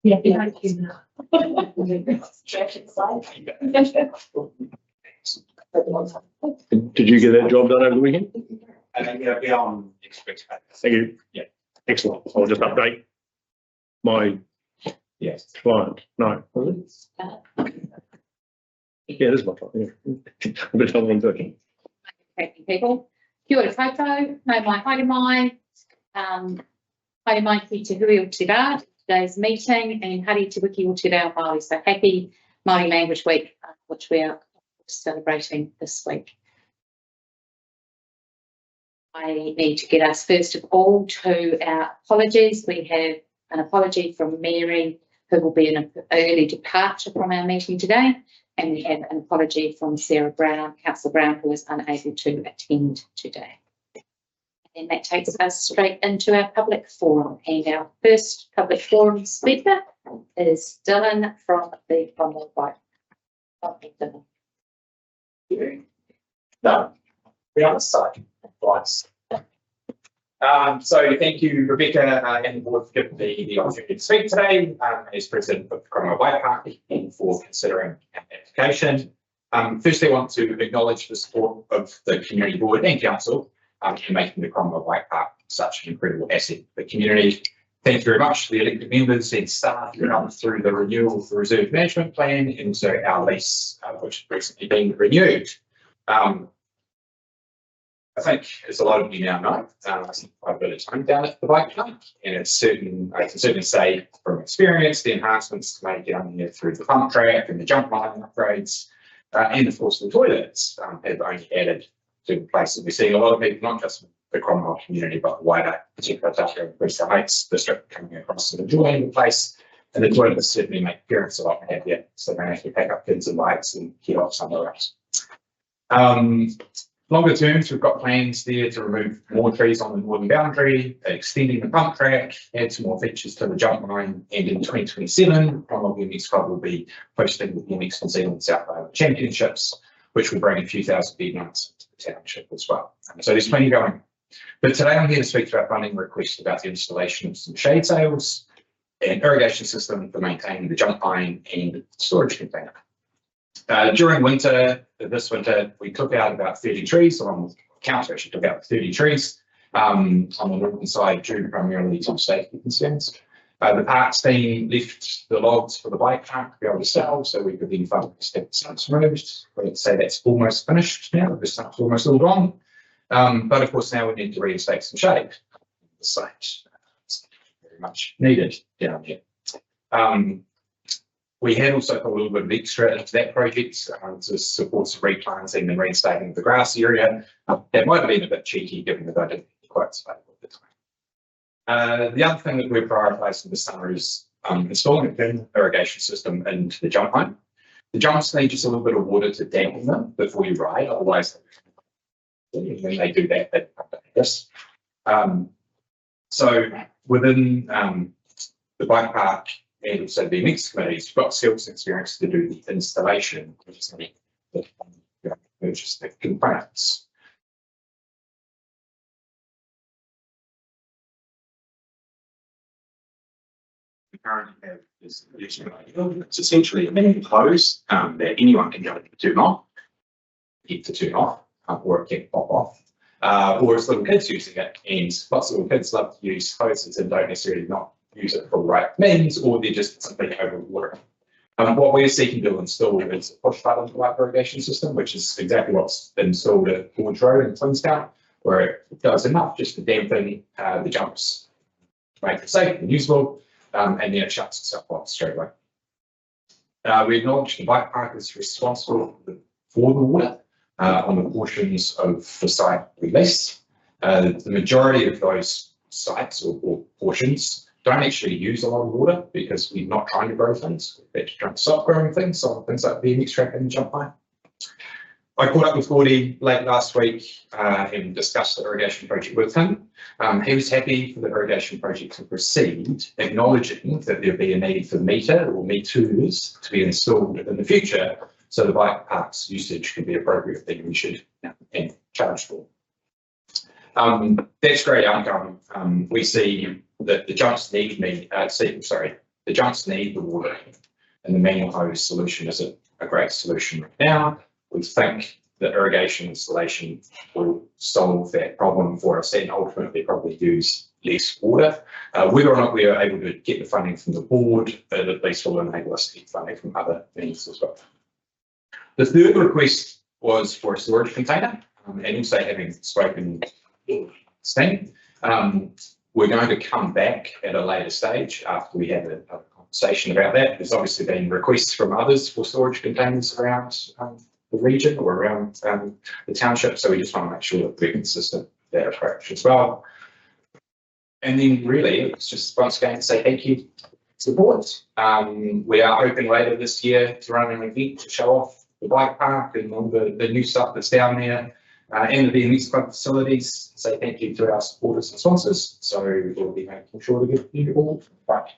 Yeah, thank you. Did you get that job done over the weekend? Yeah, be on next week's paper. Thank you. Yeah. Excellent. I'll just update my client. No. Yeah, this is my client. Yeah. A bit of one person. Thank you, people. Kia ora koutou, no mai haere mai. Haere mai ki te hui o te rā, today's meeting, and hari te wiki o te reo Māori. So happy Māori Language Week, which we are celebrating this week. I need to get us first of all to our apologies. We have an apology from Mary, who will be an early departure from our meeting today, and we have an apology from Sarah Brown, Councillor Brown, who is unable to attend today. And that takes us straight into our public forum, and our first public forum speaker is Dylan from the Cromwell Bike. Dylan. No, we are the side twice. So thank you, Rebecca, and the board for giving me the opportunity to speak today as president of Cromwell Bike Park and for considering our application. Firstly, I want to acknowledge the support of the community board and council in making the Cromwell Bike Park such an incredible asset for the community. Thank you very much to the elected members and staff who helped through the renewal of the reserve management plan and also our lease, which has recently been renewed. I think, as a lot of you now know, I spent quite a bit of time down at the bike park, and it's certain, I can certainly say from experience, the enhancements made down here through the pump track and the jump line upgrades, and of course the toilets have only added to the place. And we're seeing a lot of people, not just the Cromwell community, but the wider particular Western Lakes district coming across and enjoying the place. And the toilets certainly make parents a lot happier, so they don't have to pick up kids and bikes and head off somewhere else. Longer terms, we've got plans there to remove more trees on the northern boundary, extending the pump track, add some more features to the jump line, and in 2027, Cromwell BMX Club will be hosting the BMX New Zealand South Island Championships, which will bring a few thousand bed nights into the township as well. So there's plenty going. But today I'm here to speak to our funding request about the installation of some shade sails and irrigation system for maintaining the jump line and storage container. During winter, this winter, we took out about 30 trees, along with council actually took out 30 trees on the northern side due primarily to safety concerns. The parks team left the logs for the bike park to be able to sell, so we could then fund the stumps removed. Let's say that's almost finished now, the stump's almost all gone. But of course now we need to reinstate some shade. The site is very much needed down here. We had also put a little bit of extra into that project to support some replanting and reinstating of the grass area. That might have been a bit cheeky given that I didn't quite available at the time. The other thing that we're prioritising this summer is installing a thin irrigation system into the jump line. The jumps need just a little bit of water to dampen them before you ride, otherwise when they do that, they come down like this. So within the bike park and also the BMX committees, we've got skills and experience to do the installation, which is something that purchase the components. We currently have this additional idea. It's essentially a mini hose that anyone can go to turn on, hit to turn off, or it can pop off. Or it's little kids using it, and lots of little kids love to use hoses and don't necessarily not use it for the right means, or they're just simply overwatering. What we're seeking to install is a push button light irrigation system, which is exactly what's been installed at Forge Road in Queenstown, where it does enough just to dampen the jumps, make it safe and usable, and then it shuts itself off straight away. We acknowledge the bike park is responsible for the water on the portions of the site we lease. The majority of those sites or portions don't actually use a lot of water because we're not trying to grow things. We're trying to stop growing things, so things like BMX track and jump line. I caught up with Gordy late last week and discussed the irrigation project with him. He was happy for the irrigation project to proceed, acknowledging that there'd be a need for meter or meters to be installed in the future, so the bike park's usage could be appropriate that we should and charge for. That's great outcome. We see that the jumps need the junks need the water, and the manual hose solution isn't a great solution right now. We think that irrigation installation will solve that problem for us and ultimately probably use less water. Whether or not we are able to get the funding from the board, it at least will enable us to get funding from other means as well. The third request was for a storage container, and also having spoken to Stan, we're going to come back at a later stage after we have a conversation about that. There's obviously been requests from others for storage containers around the region or around the township, so we just want to make sure that we're consistent with that approach as well. And then really, it's just once again to say thank you to the board. We are hoping later this year to run an event to show off the bike park and all the new stuff that's down there, and the BMX club facilities. Say thank you to our supporters and sponsors. So we'll be making sure to get you all right.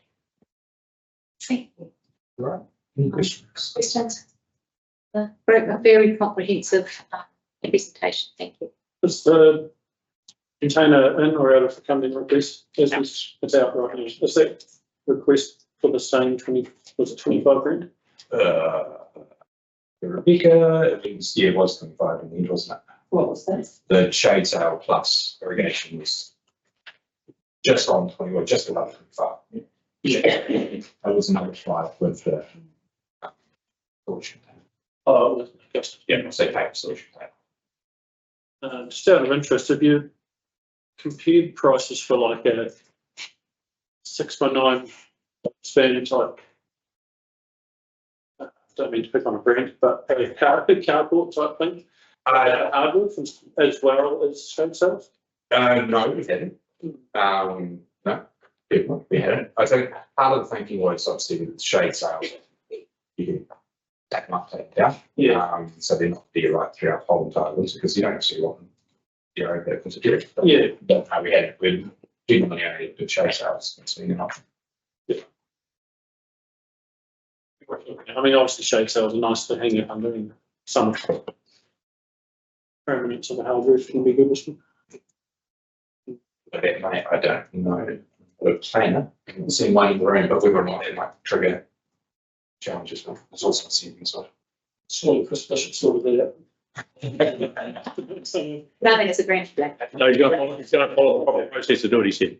Thank you. All right. Any questions? Questions? A very comprehensive presentation. Thank you. Is the container in or out of the funding request? It's out right now. Is that request for the same 20, was it 25 grand? Rebecca, it was 25 in the end, wasn't it? What was that? The shade sail plus irrigation was just on 20 or just above 25. Yeah. It was another 5 with the solution. Oh, just Yeah, so paper solution. just out of interest, have you compared prices for like a 6x9 span type? Don't mean to pick on a brand, but a cardboard type thing. Hardwood as well as shade sails? No, we haven't. No, we haven't. I think part of the thinking was obviously with shade sails, you can take them up, take them down. Yeah. So they're not there right throughout the whole entire winter because you don't actually want them, you know, that considered. Yeah. But we genuinely only did shade sails. It's been an option. I mean, obviously shade sails are nice to hang it under in summer. Permanence of the hard roof can be good as well. But that might, I don't know, the planner, I haven't seen one in the room, but whether or not it might trigger challenges. There's also seeing sort of. Small Christmas sort of there. Nothing is a grand plan. No, he's going to follow the proper process to do what he said.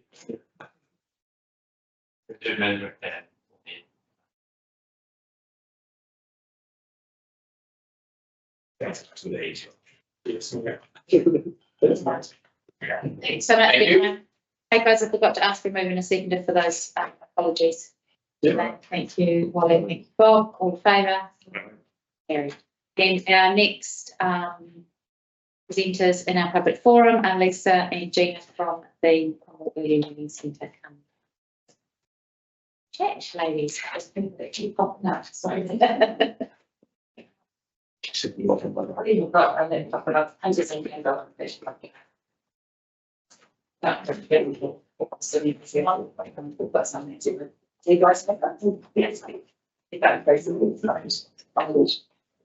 That's the age. Yes. Thanks so much for your time. Hey guys, I forgot to ask for a moment and seconder for those apologies. Yeah. Thank you, Wally. Thank you, Bob. All in favour? Carried. Then our next presenters in our public forum are Lisa and Gina from the Cromwell Early Learning Centre. Come chat, ladies. There's people that keep popping up. Sorry. You've got a laptop, but I'm just thinking about it. Got something to do. Do you guys have that? Yes. You don't go through the lines.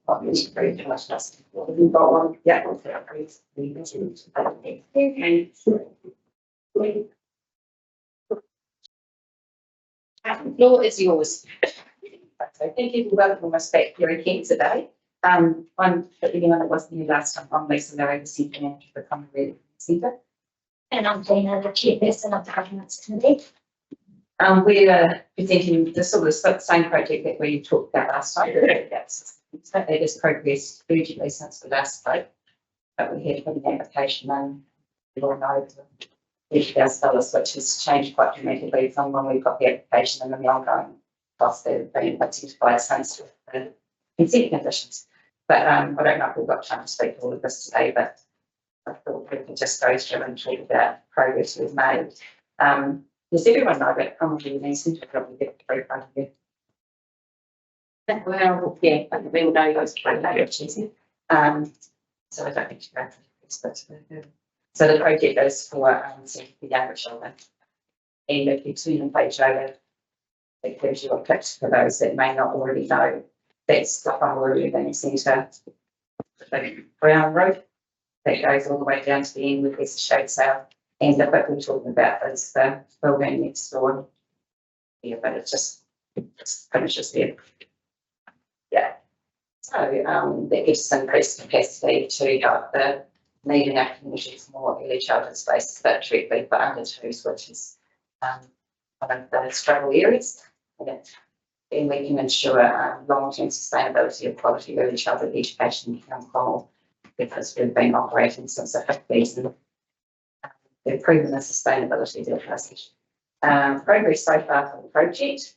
Obviously, very much less. We've got one. Yeah. The floor is yours. So thank you for welcoming us back here again today. I'm for anyone that wasn't here last time, I'm Lisa Murray, the Centre Manager for the Cromwell Centre. And I'm Dana, the Chairperson of the Governance Committee. We are presenting the sort of same project that we talked about last time. It has progressed urgently since the last vote, but we had put an application in, we all know, $30,000, which has changed quite dramatically from when we got the application and then the ongoing costs that have been identified since the consent conditions. But I don't know if we've got time to speak to all of this today, but I thought we could just go through and talk about progress we've made. Does everyone know that Cromwell Learning Centre probably get through front of you? Well, yeah, I think we all know those. So I don't need to go through this, but so the project is for the younger children. And if you turn the page over, it gives you a picture for those that may not already know. That's the Cromwell Learning Centre, the Brown Road that goes all the way down to the end with this shade sail. And the bit we're talking about is the building next door. Yeah, but it's just it finishes there. Yeah. So that gives us increased capacity to help the need in our communities more early childhood spaces that directly for under twos, which is one of the struggle areas. And we can ensure long-term sustainability of quality early childhood education in Cromwell, because we've been operating since the 50s and they've proven the sustainability of their process. Progress so far for the project.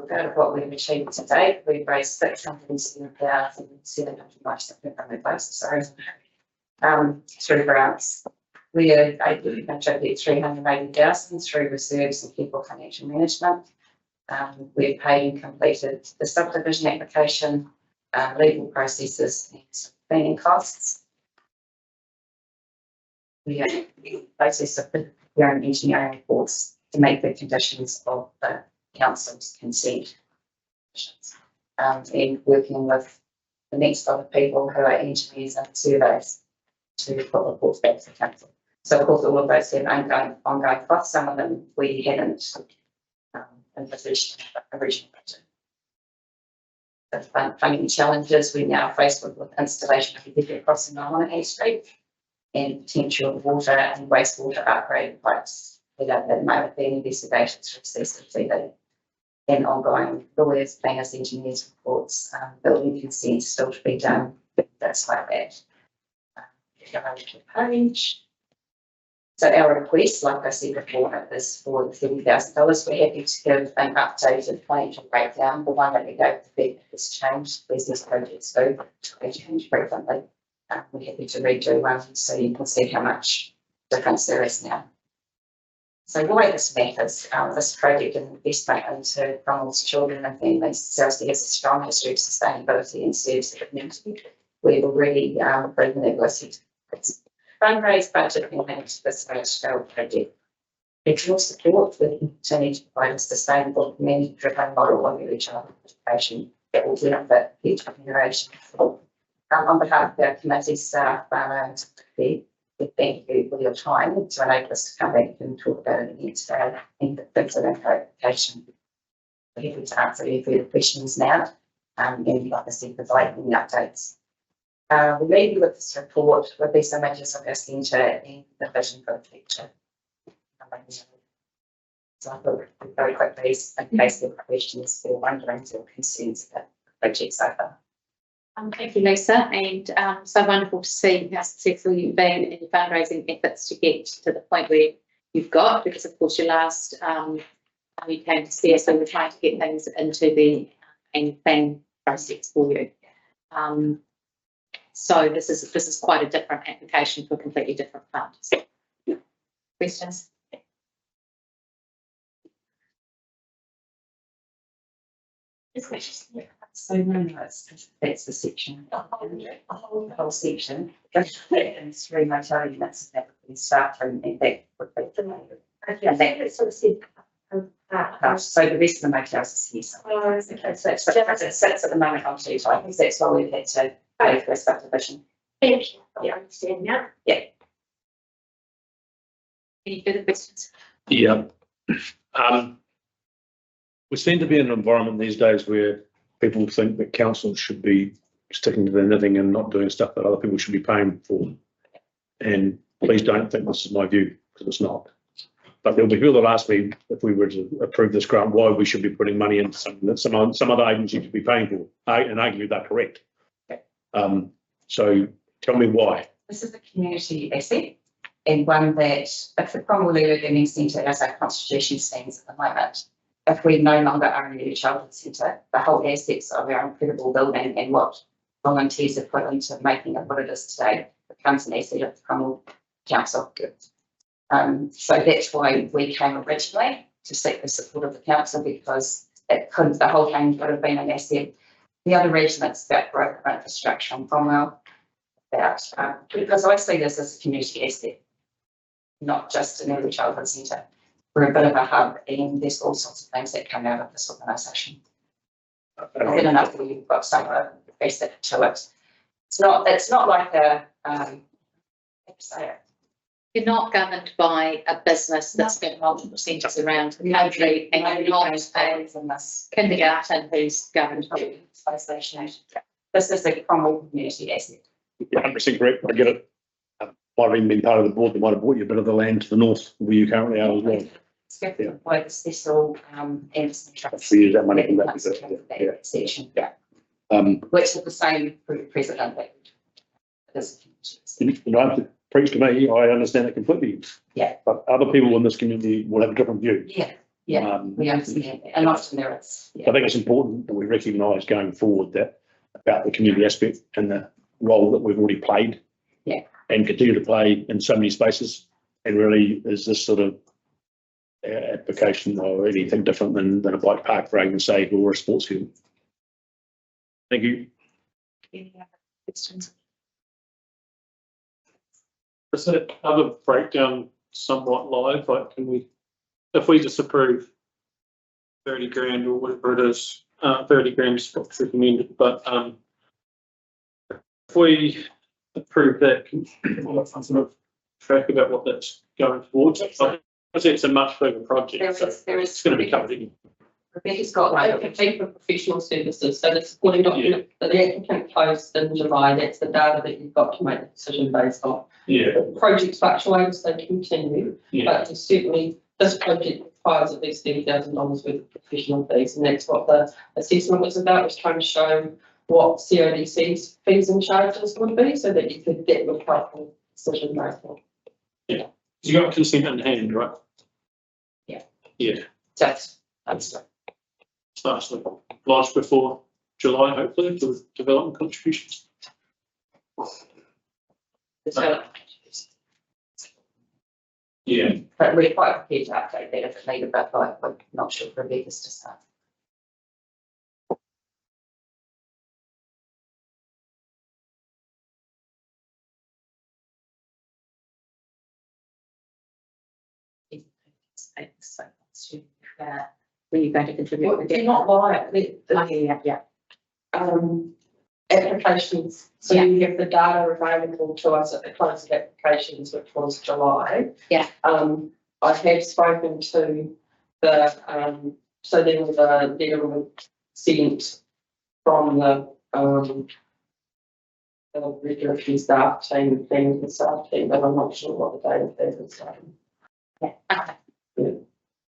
Out of what we've achieved to date, we've raised 607,797 through grants. We are able to contribute 380,000 through reserves and people financial management. We've paid and completed the subdivision application, legal processes and planning costs. We are in the process of preparing engineering reports to make the conditions of the council's consent. And working with the next lot of people who are engineers and surveys to put reports back to the council. So of course all of those have ongoing costs, some of them we hadn't envisaged original budget. The funding challenges we now face with installation of a bigger crossing on Hay Street and potential water and wastewater upgrade pipes that may have been investigations through CCTV and ongoing lawyers, planners, engineers reports, building consents still to be done. That's like that. Go over to the page. So our request, like I said before, is for the $30,000. We're happy to give an updated financial breakdown. The one that we gave the bid has changed. These projects do change frequently. We're happy to redo one so you can see how much difference there is now. So why this matters, this project and investment into Cromwell's children and families seriously has a strong history of sustainability and serves the community. We've already proven that it's fundraise budget and manage this large scale project. With your support, we can continue to provide a sustainable community driven model of early childhood education that will benefit future generations. On behalf of our committee staff, we thank you for your time to enable us to come back and talk about it again today and things of clarification. We're happy to answer any further questions now, and like I said, provide any updates. We leave with this report with these images of our centre and the vision for the future. So I thought very quickly, in case there are questions or wonderings or concerns about the project so far. Thank you, Lisa, and so wonderful to see how successful you've been in your fundraising efforts to get to the point where you've got, because of course your last you came to see us, so we're trying to get things into the annual plan process for you. So this is quite a different application for a completely different fund. Questions? So no, that's the section. The whole section. And 3 motel units that we start from and that would be the so the rest of the motels is here. So that's at the moment on 2 times. That's why we've had to pay for a subdivision. Thank you. I understand now. Yeah. Any further questions? Yeah. We seem to be in an environment these days where people think that councils should be sticking to their knitting and not doing stuff that other people should be paying for. And please don't think this is my view, because it's not. But there'll be people that ask me if we were to approve this grant, why we should be putting money into something that some other agency should be paying for. And arguably they're correct. So tell me why. This is a community asset and one that if the Cromwell Early Learning Centre, as our constitution stands at the moment, if we no longer own the Early Childhood Centre, the whole assets of our incredible building and what volunteers have put into making it what it is today becomes an asset of the Cromwell Council. So that's why we came originally to seek the support of the council, because it couldn't, the whole thing would have been an asset. The other reason it's about growth of infrastructure in Cromwell, because I see this as a community asset, not just an early childhood centre. We're a bit of a hub and there's all sorts of things that come out of this organisation. Good enough that you've got some asset to it. It's not like a, how to say it. You're not governed by a business that's got multiple centres around the country, and you're not a kindergarten who's governed by. This is a Cromwell community asset. Yeah, 100% correct. I get it. Might have even been part of the board that might have bought you a bit of the land to the north where you currently are as well. It's governed by the Cecil, Anderson Trust. We use that money from that. Yeah. Section, Which is the same president. you don't have to preach to me. I understand it completely. Yeah. But other people in this community will have a different view. Yeah, we understand that. And often there is. I think it's important that we recognise going forward that about the community aspect and the role that we've already played. Yeah. And continue to play in so many spaces. And really, is this sort of application or anything different than a bike park, for argument's sake, or a sports field? Thank you. Any other questions? Is that other breakdown somewhat live? Like, can we, if we just approve 30 grand or whatever it is, 30 grand is what's recommended, but if we approve that, can we have some sort of track about what that's going towards? Like, it's a much bigger project, so it's going to be covered in. Rebecca's got Right, we pay for professional services, so the supporting document that the applicant closed in July, that's the data that you've got to make a decision based on. Yeah, Projects fluctuate as they continue, yeah, but certainly this project requires at least $30,000 worth of professional fees, and that's what the assessment was about, was trying to show what CODC's fees and charges would be, so that you could get the proper decision making. you got consent in hand, right? Yeah. Yeah, that's starts to launch before July, hopefully, for development contributions. Yeah, but we're quite prepared to update that if it's needed, but like, I'm not sure for Rebecca's to start. Were you going to contribute? Well, do not lie, Yeah. Applications, so Yeah. you have the data available to us at the close of applications, which was July. Yeah. I have spoken to the, so there was a letter sent from the regulatory staff team, planning and staff team, but I'm not sure what the date of that is. Yeah. Okay. Yeah.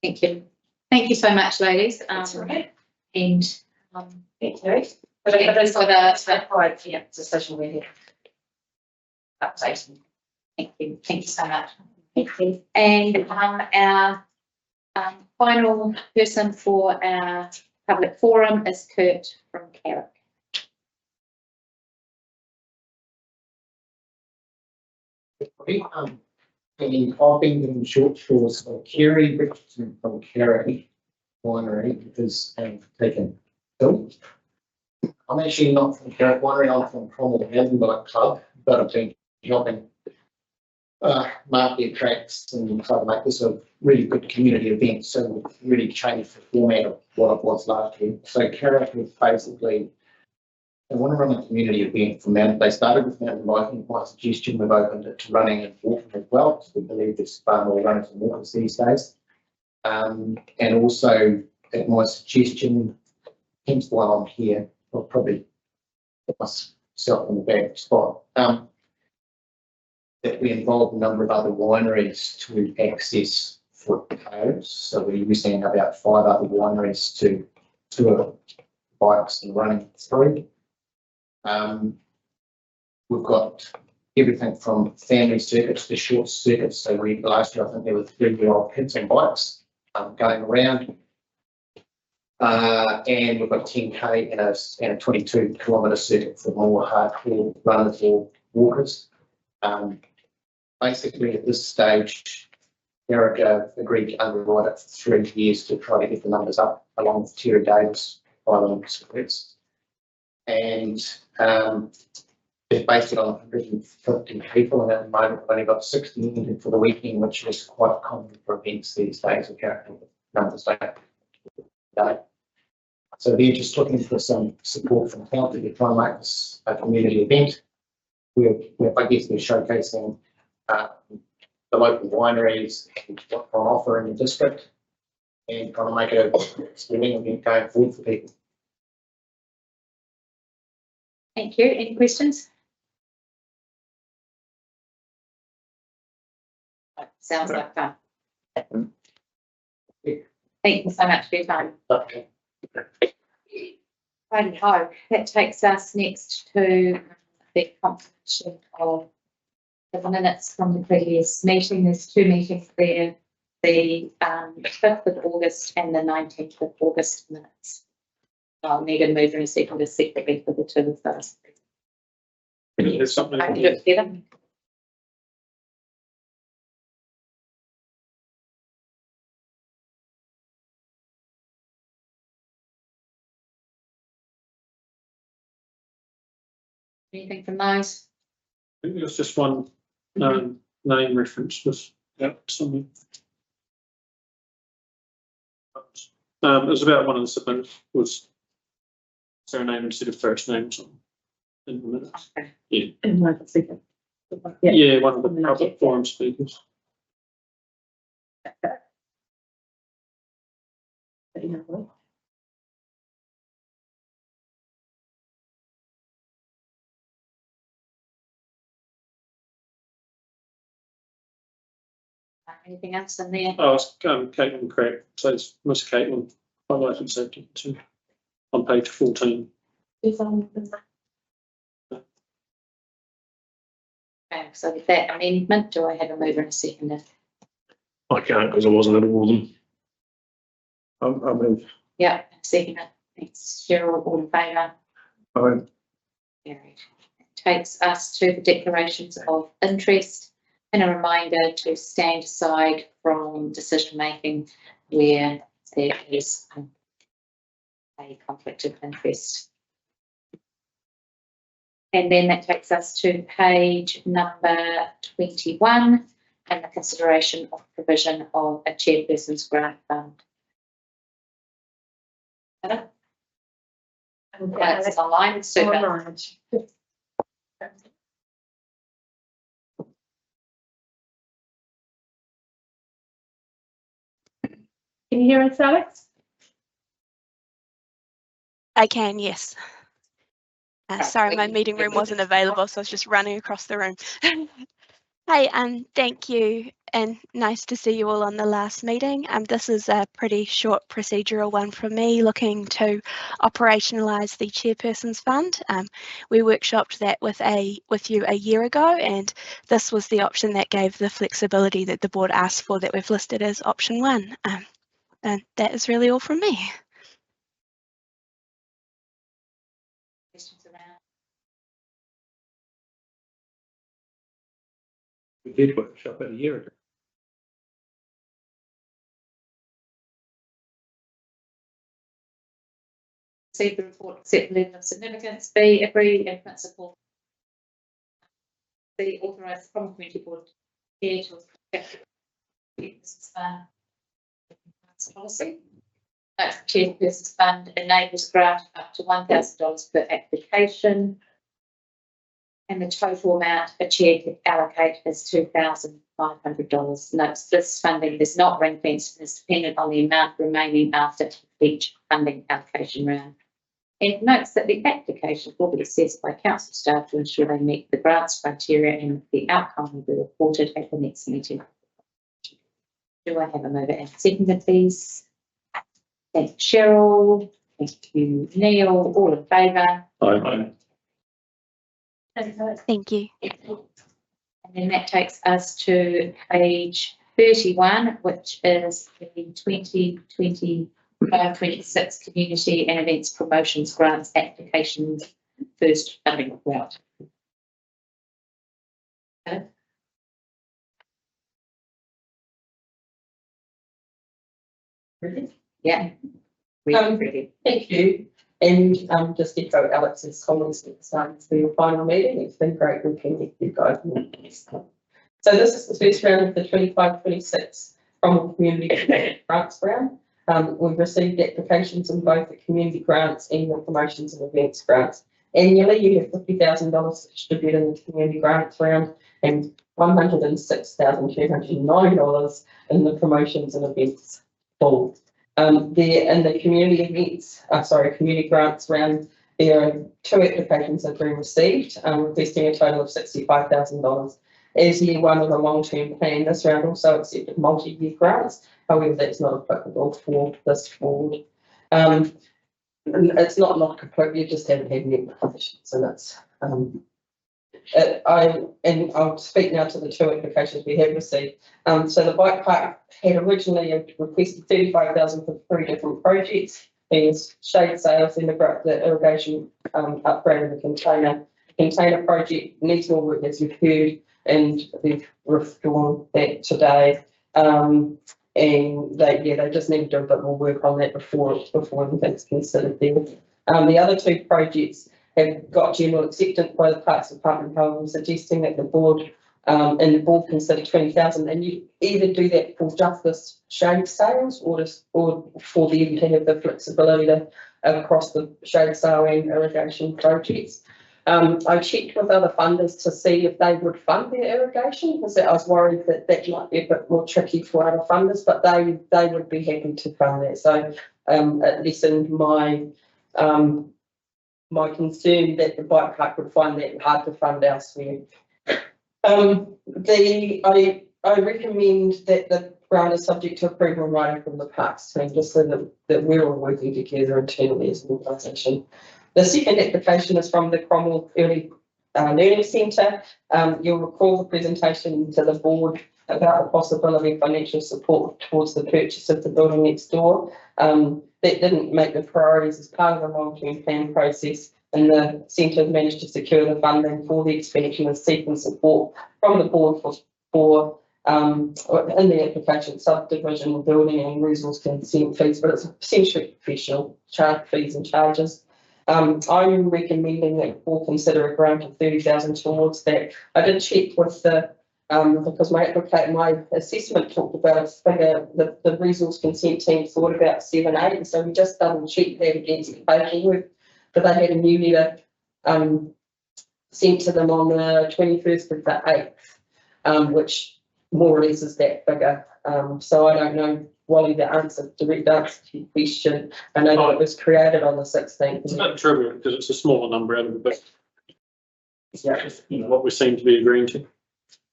Thank you. Thank you so much, ladies. That's all right. And Thank you. But thank you for the, quite, yeah, decision we're here. Updating. thank you so much. Thank you. And our final person for our public forum is Kurt from Carrick. And I've been in short shores for Kerry Richardson from Kerry Winery is taken ill. I'm actually not from Kerry Winery, I'm from Cromwell Mountain Bike Club, but I've been helping market tracks and try to make this a really good community event. So we've really changed the format of what it was last year. So Kerry was basically, they want to run a community event for mountain. They started with mountain biking. My suggestion, we've opened it to running and walking as well, because we believe there's far more runners and walkers these days. And also, at my suggestion, hence why I'm here, I'll probably put myself in the back spot, that we involve a number of other wineries to access foot codes. So we're using about 5 other wineries to tour bikes and running through. We've got everything from family circuits to short circuits. So last year, I think there were 3-year-old kids on bikes going around. And we've got 10K and a 22-kilometre circuit for more hardcore runners or walkers. Basically, at this stage, Erica agreed to underwrite it for 3 years to try to get the numbers up, along with Terry Davis, following splits. And they've based it on 150 people, and at the moment we've only got 60 entered for the weekend, which is quite common for events these days. Apparently, numbers don't. So they're just looking for some support from council to try and make this a community event. I guess we're showcasing the local wineries and what's on offer in the district, and trying to make it a swimming event going forward for people. Thank you. Any questions? Sounds like fun. Thank you so much for your time. Okay. Righty-ho, that takes us next to the confirmation of the minutes from the previous meeting. There's two meetings there, the 5th of August and the 19th of August minutes. I'll need a mover and a seconder separately for the two of those. There's something. I can do it together. Anything from those? I think there was just one name reference was something. It was about one of the submitters was surname instead of first name or something in the minutes. Okay. Yeah. And like a second. Yeah, one of the public forum speakers. Anything else in there? Oh, it's Caitlin Craig, so it's Miss Caitlin, highlighted safety too, on page 14. Okay, so with that amendment, do I have a mover and a seconder? I can't because I wasn't at all of them. I move. Yeah, seconder. Thanks, Cheryl. All in favour? Aye. Carried. Takes us to the declarations of interest and a reminder to stand aside from decision making where there is a conflict of interest. And then that takes us to page number 21 and the consideration of provision of a chairperson's grant fund. That's online, super. Can you hear us, Alex? I can, yes. Right, Sorry, my we- meeting room wasn't available, so I was just running across the room. Hi, thank you, and nice to see you all on the last meeting. This is a pretty short procedural one from me, looking to operationalise the Chairperson's Fund. We workshopped that with you a year ago, and this was the option that gave the flexibility that the board asked for, that we've listed as option 1. And that is really all from me. Questions around? We did workshop it a year ago. Receive the report, accept the level of significance. B, agree in principle. C, authorise the common community board chair to policy. That's the chairperson's fund enables grant up to $1,000 per application. And the total amount a chair can allocate is $2,500. Notes this funding is not ring fenced and is dependent on the amount remaining after each funding allocation round. It notes that the application will be assessed by council staff to ensure they meet the grants criteria and the outcome will be reported at the next meeting. Do I have a mover and seconder, please? Thank you, Cheryl. Thank you, Neil. All in favour? Aye. Thank you. And then that takes us to page 31, which is the 2025-26 Community and Events Promotions Grants Applications First Funding Round. Yeah. Ready. Thank you. And just echo Alex's comments at the start for your final meeting. It's been great working with you guys. So this is the first round of the 25-26 from the Community Grants Round. We've received applications in both the community grants and the promotions and events grants. Annually, you have $50,000 to distribute in the community grants round, and $106,209 in the promotions and events pool. There in the community events, community grants round, there are 2 applications that have been received, requesting a total of $65,000. As year 1 of the long-term plan, this round also accepted multi-year grants. However, that's not applicable for this board. It's not completely, you just haven't had any applications, and it's I'll speak now to the 2 applications we have received. So the bike park had originally requested $35,000 for 3 different projects. There's shade sales in the irrigation upgrade of the container project needs more work, as you've heard, and they've withdrawn that today. And they just need to do a bit more work on that before anything's considered there. The other 2 projects have got general acceptance by the Parks Department, however, suggesting that the board consider $20,000, and you either do that for just this shade sales or for them to have the flexibility to across the shade sale and irrigation projects. I checked with other funders to see if they would fund their irrigation, because I was worried that might be a bit more tricky for other funders, but they would be happy to fund that. So it lessened my concern that the bike park would find that hard to fund elsewhere. I recommend that the grant is subject to approval in writing from the parks team, just so that we're all working together internally as an organisation. The second application is from the Cromwell Early Learning Centre. You'll recall the presentation to the board about the possibility of financial support towards the purchase of the building next door. That didn't make the priorities as part of the long-term plan process, and the centre managed to secure the funding for the expansion and seeking support from the board for in the application subdivision, building and resource consent fees, but it's essentially professional fees and charges. I'm recommending that we'll consider a grant of $30,000 towards that. I did check with the because my assessment talked about a figure that the resource consent team thought about 7, 8, and so we just double checked that against the paperwork. But they had a new letter sent to them on the 21st of the 8th, which more or less is that figure. So I don't know, Wally, the direct answer to your question. I know that it was created on the 16th. It's not trivial because it's a smaller number out of the bit. Yeah. You know, what we seem to be agreeing to.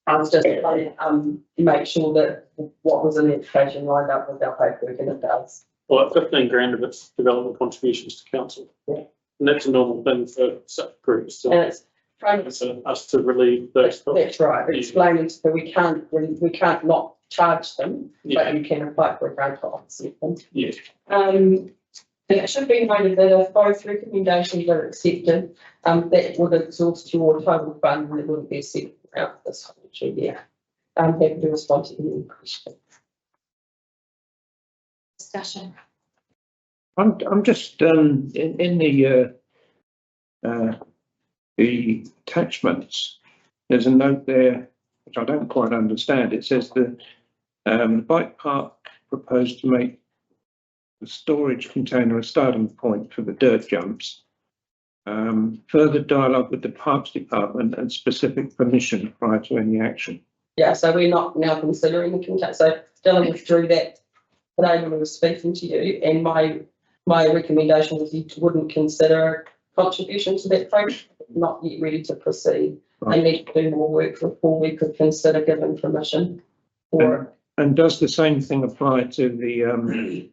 I was just trying to make sure that what was in the application lined up with our paperwork, and it does. Well, 15 grand of it's development contributions to council. Yeah. And that's a normal thing for such groups. So And it's trying to. it's us to relieve those. That's right, explaining so we can't not charge them, but you can apply for a grant to offset them. Yeah. And it should be noted that if both recommendations are accepted, that would exhaust your total fund, and it wouldn't be a separate round this financial year. I'm happy to respond to any questions. Discussion. I'm just in the attachments. There's a note there which I don't quite understand. It says the bike park proposed to make the storage container a starting point for the dirt jumps. Further dialogue with the Parks Department and specific permission prior to any action. Yeah, so we're not now considering the contact. So Dylan withdrew that today when we were speaking to you, and my recommendation was you wouldn't consider contribution to that project, not yet ready to proceed. Right. They need to do more work before we could consider giving permission for. And does the same thing apply to the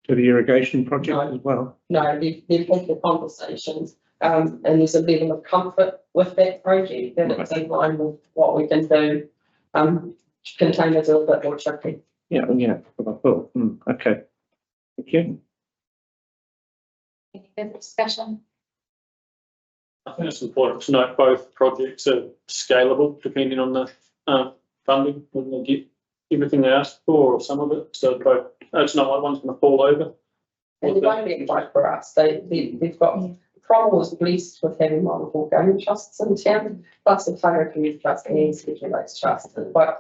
irrigation project as well? No, they've had the conversations, and there's a level of comfort with that project that it's in line with what we can do. Containers are a bit more tricky. Yeah, what I thought. Okay. Thank you. Any further discussion? I think it's important to note both projects are scalable depending on the funding, when they get everything they ask for or some of it. So both, it's not like one's going to fall over. And it won't be quite for us. They've got, Cromwell was blessed with having multiple gaming trusts in town, plus the Taylor Community Trust and Schedule Lakes Trust, and quite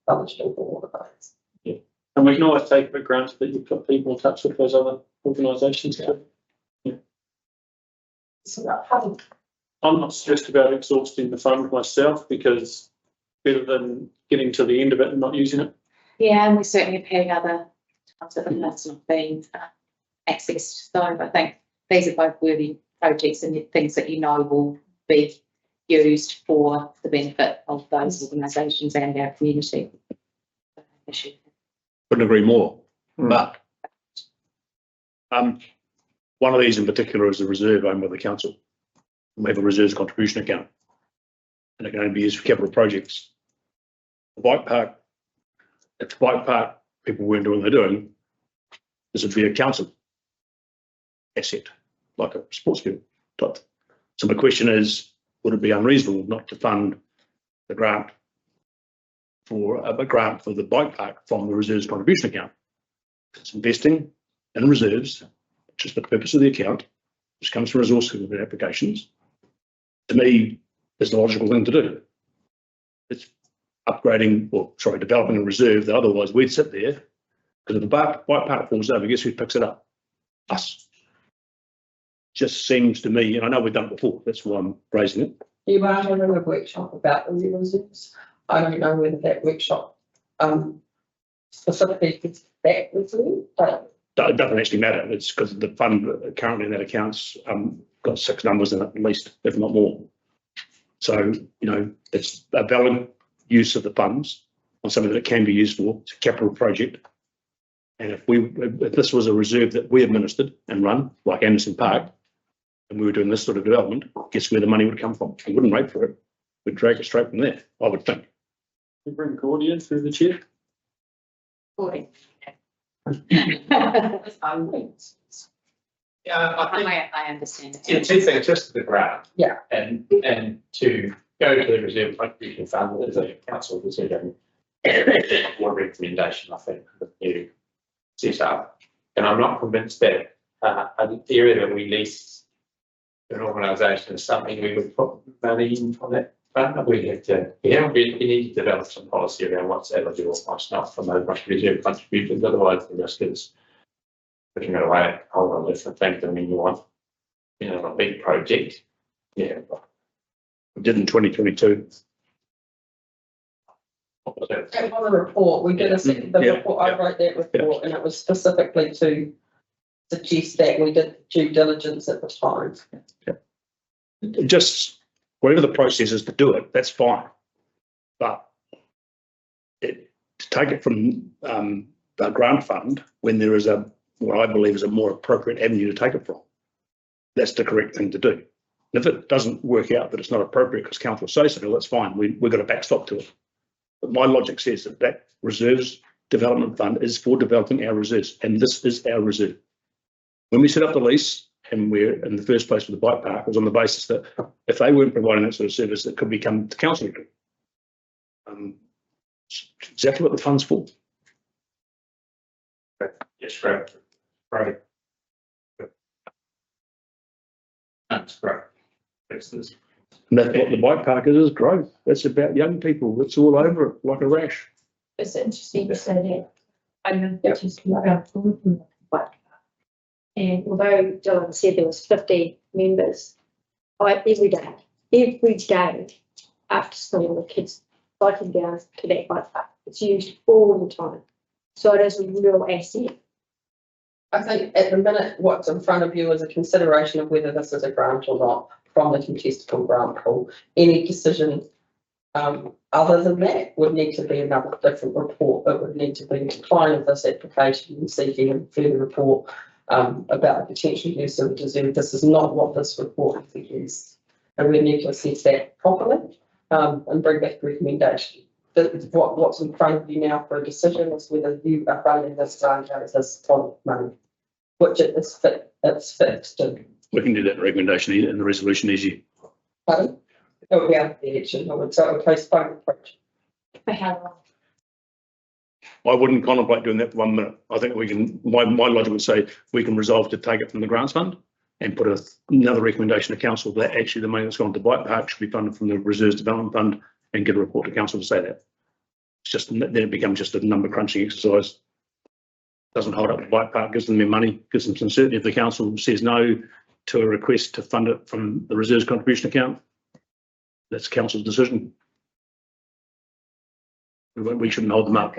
eligible for all of those. Yeah. And we can always take it for granted that you've got people in touch with those other organisations too. So that I'm not stressed about exhausting the fund myself, because better than getting to the end of it and not using it. Yeah, and we certainly have had other times that that's not been accessed. So I think these are both worthy projects and things that will be used for the benefit of those organisations and our community. Couldn't agree more. Mm. But one of these in particular is a reserve owned by the council. We have a reserves contribution account, and it can only be used for capital projects. The bike park, if the bike park people weren't doing what they're doing, this would be a council asset, like a sports field type. So my question is, would it be unreasonable not to fund the grant for the bike park from the reserves contribution account? It's investing in reserves, which is the purpose of the account, which comes from resource applications. To me, is the logical thing to do. It's upgrading, developing a reserve that otherwise we'd sit there, because if the bike park falls over, guess who picks it up? Us. Just seems to me, and I know we've done it before, that's why I'm raising it. You are having a workshop about the new reserves. I don't know whether that workshop specifically is that reserve, but It doesn't actually matter. It's because the fund currently in that account's got 6 numbers in it at least, if not more. So, it's a valid use of the funds on something that it can be used for. It's a capital project. And if this was a reserve that we administered and run, like Anderson Park, and we were doing this sort of development, guess where the money would come from? We wouldn't wait for it. We'd drag it straight from there, I would think. We bring Cordy in through the chair. Cordy. Yeah, I think I understand it. Yeah, 2 things, just the grant. Yeah. And to go to the reserve contribution fund as a council decision, one recommendation, I think, that you set up. And I'm not convinced that an area that we lease to an organisation is something we would put money in for that fund. We need to develop some policy around what's eligible, what's not from those reserve contributions. Otherwise, the risk is pushing it away. Hold on, let's think that you want, a big project. Yeah. We did in 2022. What was that? on the report, we did the Yeah, report, I wrote that report, and it was specifically to suggest that we did due diligence at the time. Just whatever the process is to do it, that's fine. But to take it from the grant fund when there is what I believe is a more appropriate avenue to take it from, that's the correct thing to do. And if it doesn't work out that it's not appropriate because council says so, that's fine. We've got a backstop to it. But my logic says that reserves development fund is for developing our reserves, and this is our reserve. When we set up the lease, and we're in the first place for the bike park, it was on the basis that if they weren't providing that sort of service, it could become the council. Exactly what the fund's for. Yes, great. Right. That's great. Excellent. And that's what the bike park is growth. That's about young people. It's all over it like a rash. It's interesting to say that. I know that just around from the bike. And although Dylan said there was 50 members, every day after school, the kids biking down to that bike park. It's used all the time. So it is a real asset. I think at the minute, what's in front of you is a consideration of whether this is a grant or not from the contestable grant pool. Any decision other than that would need to be another different report. It would need to be a decline of this application and seeking a further report about the potential use of reserve. This is not what this report is, and we need to assess that properly and bring back a recommendation. What's in front of you now for a decision is whether you are funding this grant as this pot of money, which it's fixed. We can do that recommendation in the resolution easy. Pardon? It would be after the election, so it would postpone the project. For how long? I wouldn't contemplate doing that for 1 minute. I think we can, my logic would say we can resolve to take it from the grants fund and put another recommendation to council that actually the money that's gone to bike park should be funded from the reserves development fund and get a report to council to say that. It's just, then it becomes just a number crunching exercise. Doesn't hold up the bike park, gives them their money, gives them some certainty. If the council says no, to a request to fund it from the reserves contribution account. That's council's decision. We shouldn't hold them up.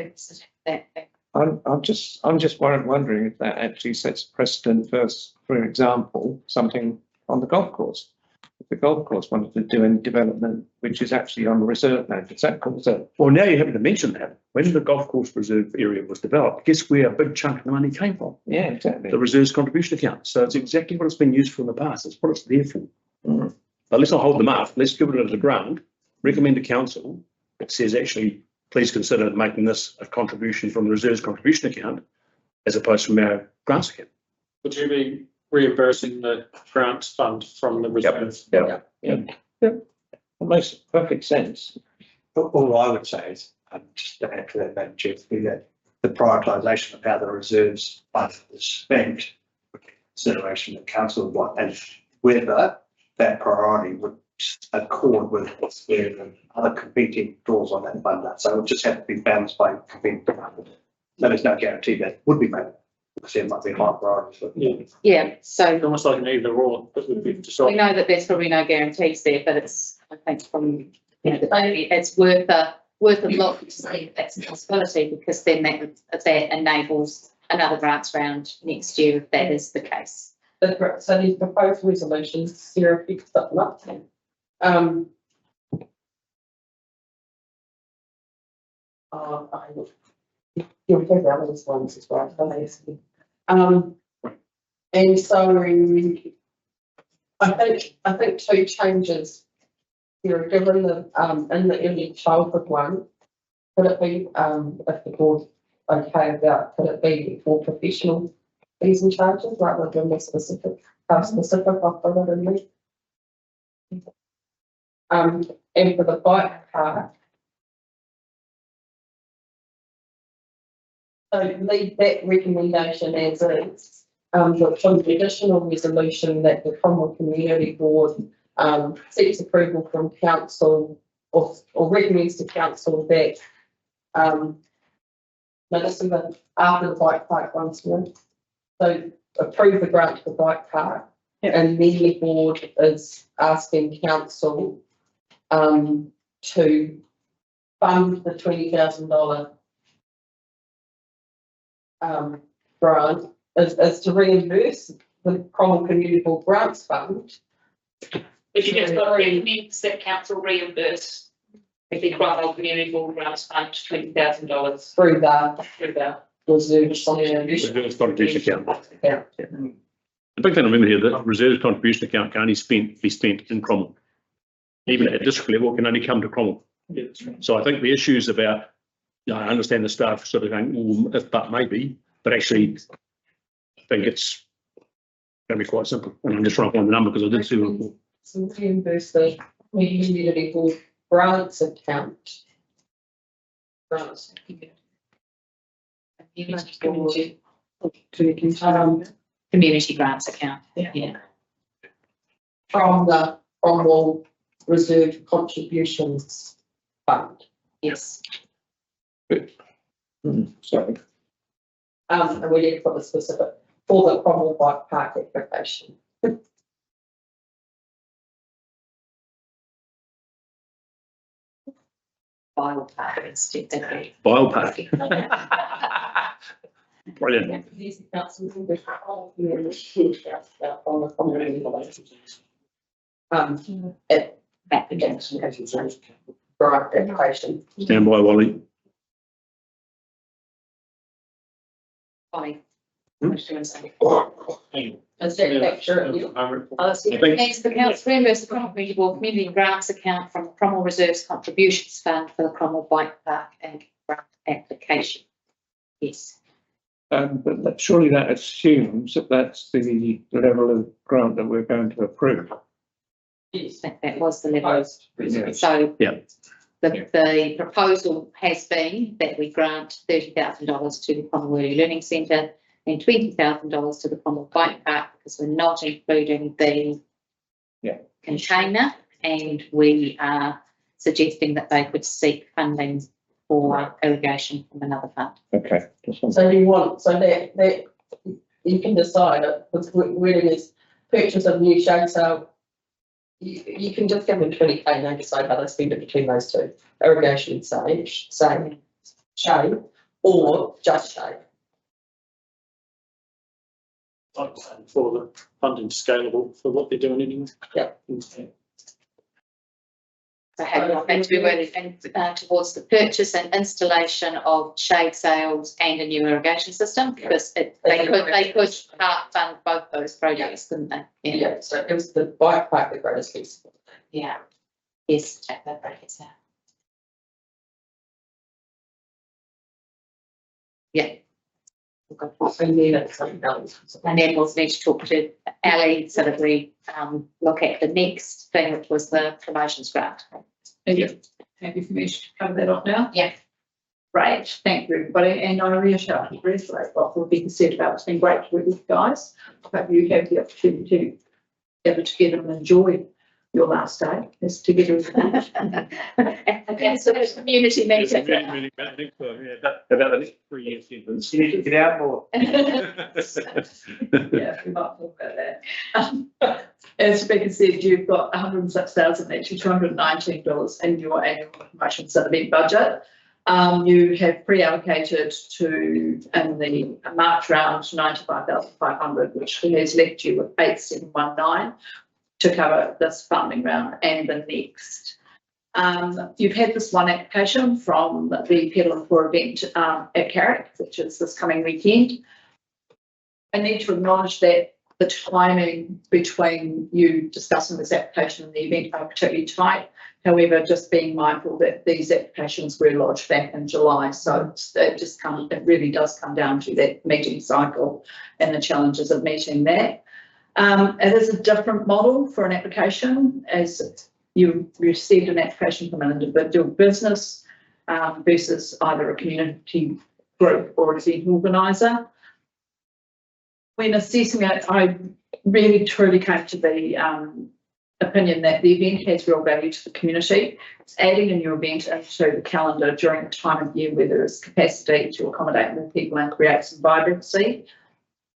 I'm just wondering if that actually sets precedent for example, something on the golf course. If the golf course wanted to do any development which is actually on the reserve land, does that cause a? Well, now you happen to mention that. When the golf course reserve area was developed, guess where a big chunk of the money came from? Yeah, exactly. The reserves contribution account. So it's exactly what it's been used for in the past. It's what it's there for. Mm. But let's not hold them up. Let's give it as a grant. Recommend to council. It says actually, please consider making this a contribution from the reserves contribution account as opposed from our grants account. Would you be reimbursing the grants fund from the reserve? It makes perfect sense. All I would say is, just to add to that, Madam Chair, that the prioritisation of how the reserves fund is spent, consideration of council, what and whether that priority would accord with what's there and other competing draws on that fund. So it would just have to be balanced by competing. There is no guarantee that would be made. Because there might be high priorities. Yeah, so Almost like an either or, but would be we decided. know that there's probably no guarantees there, but it's, I think from, you know, it's worth a look to see if that's a possibility, because then that enables another grants round next year if that is the case. So these proposed resolutions, Sarah picked up nothing. You'll have the other ones as well, basically. And so I think two changes. Here, given the in the early childhood one, could it be if the board okay about, could it be for professional fees and charges rather than the specific offer in me? And for the bike park, so leave that recommendation as is, but from the additional resolution that the Cromwell Community Board seeks approval from council or recommends to council that no, this is after the bike park once more. So approve the grant for the bike park, and then the board is asking council to fund the $20,000 grant as to reimburse the Cromwell Community Board Grants Fund. But you just got to recommend that council reimburse the Cromwell Community Board Grants Fund $20,000 through the reserves Reserves contribution account. Yeah. The big thing to remember here, that reserves contribution account can only be spent in Cromwell. Even at district level, it can only come to Cromwell. Yeah, that's right. So I think the issues about, I understand the staff sort of going, well, if but maybe, but actually, I think it's going to be quite simple. And I'm just trying to find the number because I did see the report. So reimburse the Community Board Grants account. Grants. Community grants account, yeah. From the Cromwell Reserve Contributions Fund. Yes. Sorry. And we need to put the specific for the Cromwell Bike Park application. Biopark instead, definitely. Biopark. Brilliant. These councils will be all here, on the community relations. Application. Grant application. Stand by, Wally. Fine. Hmm? Is that accurate? Next, the council reimburse the Cromwell Community Board Community Grants account from the Cromwell Reserves Contributions Fund for the Cromwell Bike Park and grant application. Yes. But surely that assumes that that's the level of grant that we're going to approve. Yes. That was the level. Yeah. So Yeah. the proposal has been that we grant $30,000 to the Cromwell Early Learning Centre and $20,000 to the Cromwell Bike Park, because we're not including the container, and we are suggesting that they could seek funding for irrigation from another fund. Okay. So you want, so that you can decide, the wording is purchase of new shade sail, you can just give them 20K and they decide how they spend it between those two, irrigation and shade, or just shade. Like I said before, the funding's scalable for what they're doing anyway. Yeah. So having on that to be worded towards the purchase and installation of shade sails and a new irrigation system, because they could part fund both those projects, couldn't they? Yeah, so it was the bike park the greatest piece. Yeah. Yes, check that brackets out. Yeah. And then it's something else. And then we'll need to talk to Ali so that we look at the next thing, which was the promotions grant. Yeah, happy for me to cover that off now? Yeah. Great, thank you everybody, and I reiterate what Rebecca said about it's been great to work with you guys. I hope you have the opportunity to gather together and enjoy your last day as together as And so there's community meeting. About the next 3 years sentence. You need to get out more. Yeah, we might talk about that. As Rebecca said, you've got $106,000, actually $219 in your annual promotions and event budget. You have pre-allocated to, in the March round, 95,500, which has left you with 8,719 to cover this funding round and the next. You've had this one application from the Pedal and Pour event at Carrick, which is this coming weekend. I need to acknowledge that the timing between you discussing this application and the event are particularly tight. However, just being mindful that these applications were lodged back in July, so it really does come down to that meeting cycle and the challenges of meeting that. It is a different model for an application, as you received an application from an individual business versus either a community group or an event organiser. When assessing it, I really truly came to the opinion that the event has real value to the community. It's adding a new event into the calendar during a time of year where there is capacity to accommodate more people and create some vibrancy.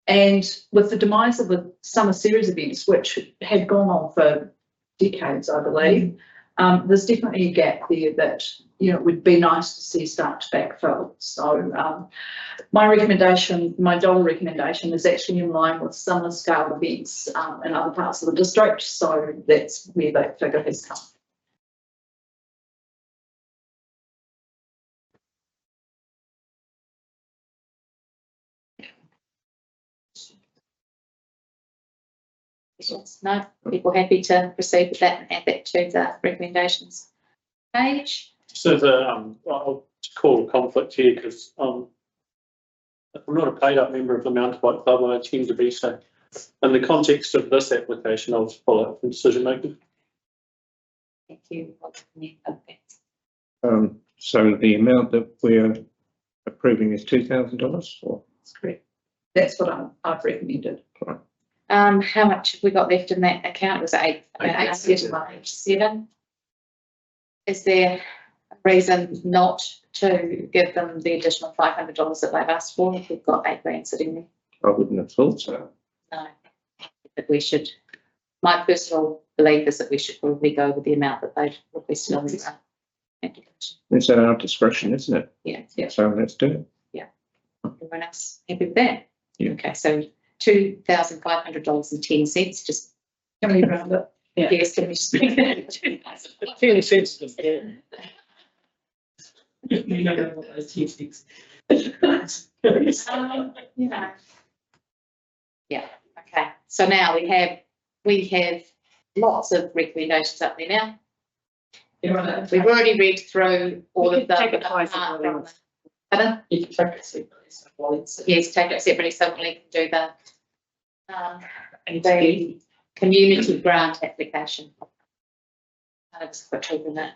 And with the demise of the summer series events, which had gone on for decades, I believe, there's definitely a gap there that, you know, it would be nice to see start to backfill. So my recommendation, my dollar recommendation is actually in line with similar scale events in other parts of the district. So that's where that figure has come. No, people happy to proceed with that and add that to the recommendations page. So I'll call a conflict here because I'm not a paid up member of the mountain bike club, and I tend to be so. In the context of this application, I'll just follow up from decision making. Thank you. So the amount that we're approving is $2,000 or? That's correct. That's what I've recommended. Right. How much have we got left in that account? Was it 887? Is there a reason not to give them the additional $500 that they've asked for if we've got $8 grand sitting there? I wouldn't have thought so. No, but we should. My personal belief is that we should probably go with the amount that they've requested on the application. It's at our discretion, isn't it? Yeah. So let's do it. Everyone else happy with that? Yeah. Okay, so $2,500.10. Just Can we round it? Yeah. yes, can we just make it Fairly sensitive. You know what those techniques. you know. Yeah. Okay. So now we have lots of recommendations up there now. We've already read through all of them. Take it twice. Pardon? You can take it separately. Yes, take it separately so we can do the community grant application. Just quickly from that.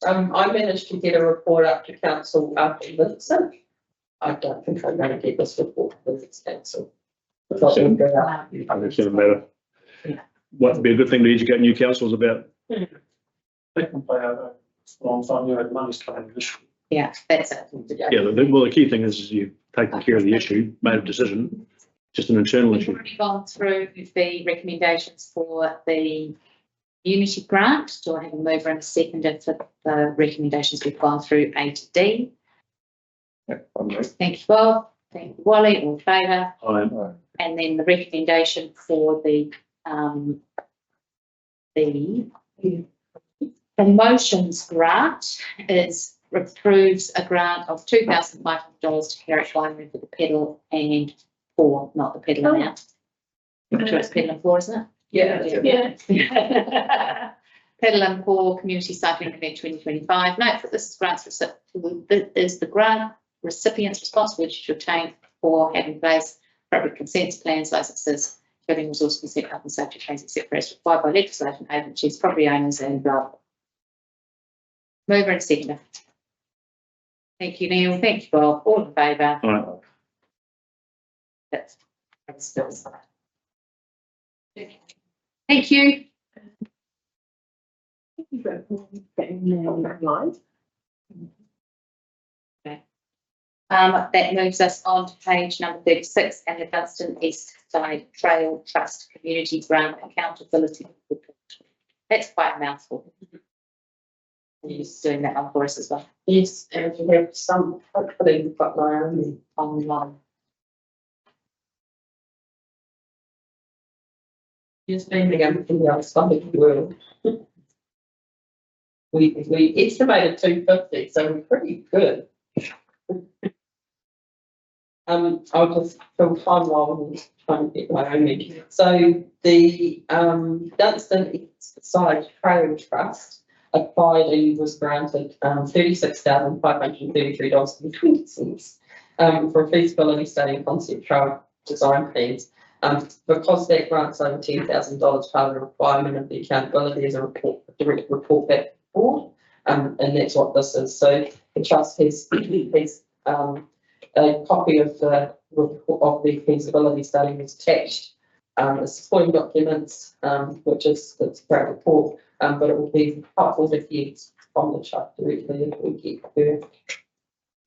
I managed to get a report up to council after Vincent. I don't think I'm going to get this report because it's council. Doesn't matter. What would be a good thing to educate new councils about? They can play out a long time, you had money's coming this. Yeah, that's it. Yeah, well, the key thing is you've taken care of the issue, made a decision, just an internal We've issue. already gone through the recommendations for the Unity grant. Do I have a mover and a seconder for the recommendations we've gone through A to D? Thank you, Bob. Thank you, Wally. All in favour? Aye. And then the recommendation for the promotions grant is approves a grant of $2,500 to Herrick Winery for the pedal and pour, not the pedal and out. Sure, it's pedal and pour, isn't it? Yeah. Pedal and pour community cycling event 2025. Note that this is the grant recipient's responsibility to obtain or have in place appropriate consents, plans, licenses, building resource consent, health and safety plans, etc. as required by legislation, agencies, property owners, and blah. Mover and seconder. Thank you, Neil. Thank you, Bob. All in favour? Aye. That's still fine. Thank you. That moves us on to page number 36 and the Dunstan East Side Trail Trust Community Grant Accountability Report. That's quite a mouthful. You're just doing that one for us as well. Yes, and we have some, hopefully we've got Naomi Online. just being in the outside world. We estimated 250, so we're pretty good. I'll just fill time while I'm trying to get my own meeting. So the Dunstan East Side Trail Trust applied and was granted $36,533.20 for a feasibility study and concept trail design plans. Because that grant's over $10,000, part of the requirement of the accountability is a direct report back to the board, and that's what this is. So the trust has a copy of the report of the feasibility study was attached. The supporting documents, which is a great report, but it will be helpful if you from the trust directly if we get her.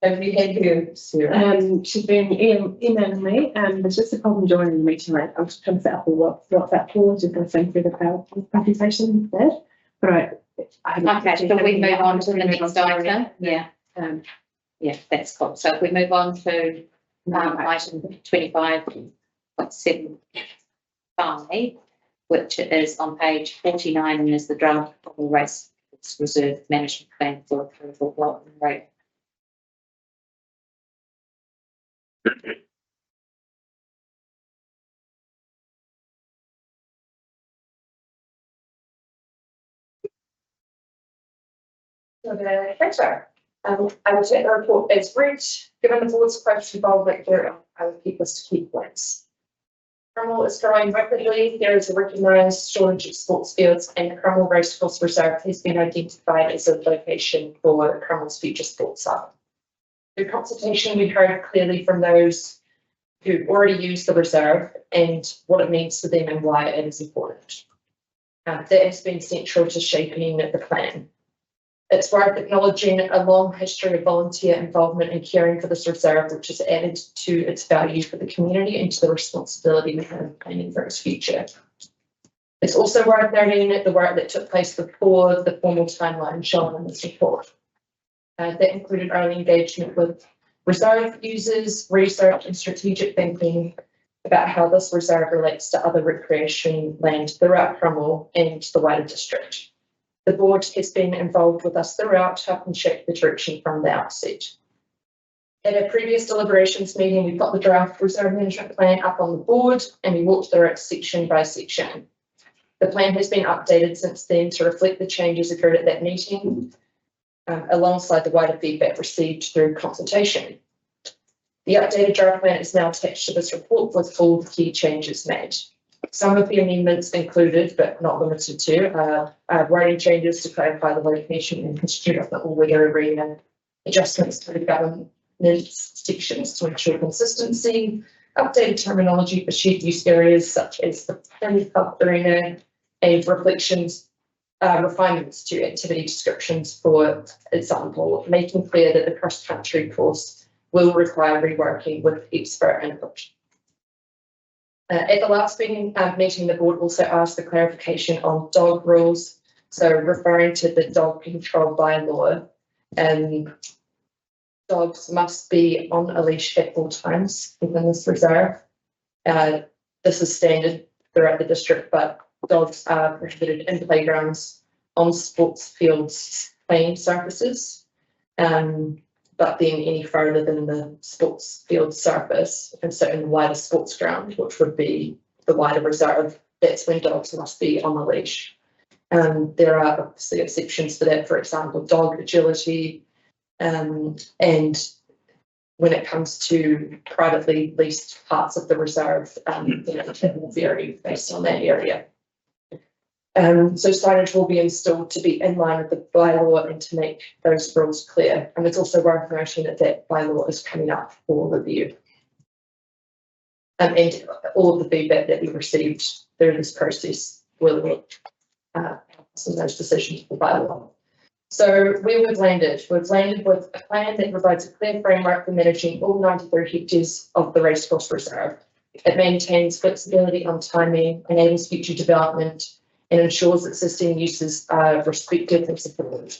Have you had her, Sarah? She's been emailing me, and there's just a problem joining the meeting late. I'm just trying to set up what's that for, just going to send through the PowerPoint presentation instead. But I haven't. Okay, so we move on to the next item. Yeah. Yeah, that's cool. So if we move on to item 25.75, which is on page 49 and is the draft of the race reserve management plan for approval block and rate. So thanks, Sarah. I will take the report as read. Given the board's approach to involvement here, I will keep this to key points. Cromwell is growing rapidly. There is a recognised shortage of sports fields, and the Cromwell Racecourse Reserve has been identified as a location for Cromwell's future sports hub. Through consultation, we heard clearly from those who already use the reserve and what it means to them and why it is important. That has been central to shaping the plan. It's worth acknowledging a long history of volunteer involvement and caring for this reserve, which has added to its value for the community and to the responsibility we have planning for its future. It's also worth noting the work that took place before the formal timeline shown in this report. That included early engagement with reserve users, research and strategic thinking about how this reserve relates to other recreation land throughout Cromwell and the wider district. The board has been involved with us throughout, helping shape the direction from the outset. At a previous deliberations meeting, we've got the draft reserve management plan up on the board and we walked through it section by section. The plan has been updated since then to reflect the changes occurred at that meeting, alongside the wider feedback received through consultation. The updated draft plan is now attached to this report with all the key changes made. Some of the amendments included, but not limited to, writing changes to clarify the location and history of the all-weather arena, adjustments to the governance sections to ensure consistency, updated terminology for shared use areas such as the pub arena, and refinements to activity descriptions, for example, making clear that the cross-country course will require reworking with expert input. At the last meeting, the board also asked for clarification on dog rules. So referring to the dog control bylaw, dogs must be on a leash at all times within this reserve. This is standard throughout the district, but dogs are prohibited in playgrounds, on sports fields, playing surfaces. But then any further than the sports field surface, and so in the wider sports ground, which would be the wider reserve, that's when dogs must be on a leash. There are obviously exceptions for that, for example, dog agility, and when it comes to privately leased parts of the reserve, it will vary based on that area. So signage will be installed to be in line with the bylaw and to make those rules clear. And it's also worth noting that that bylaw is coming up for review. And all of the feedback that we received through this process will some of those decisions for bylaw. So where we've landed with a plan that provides a clear framework for managing all 93 hectares of the Racecourse Reserve. It maintains flexibility on timing, enables future development, and ensures existing uses are respected and supported.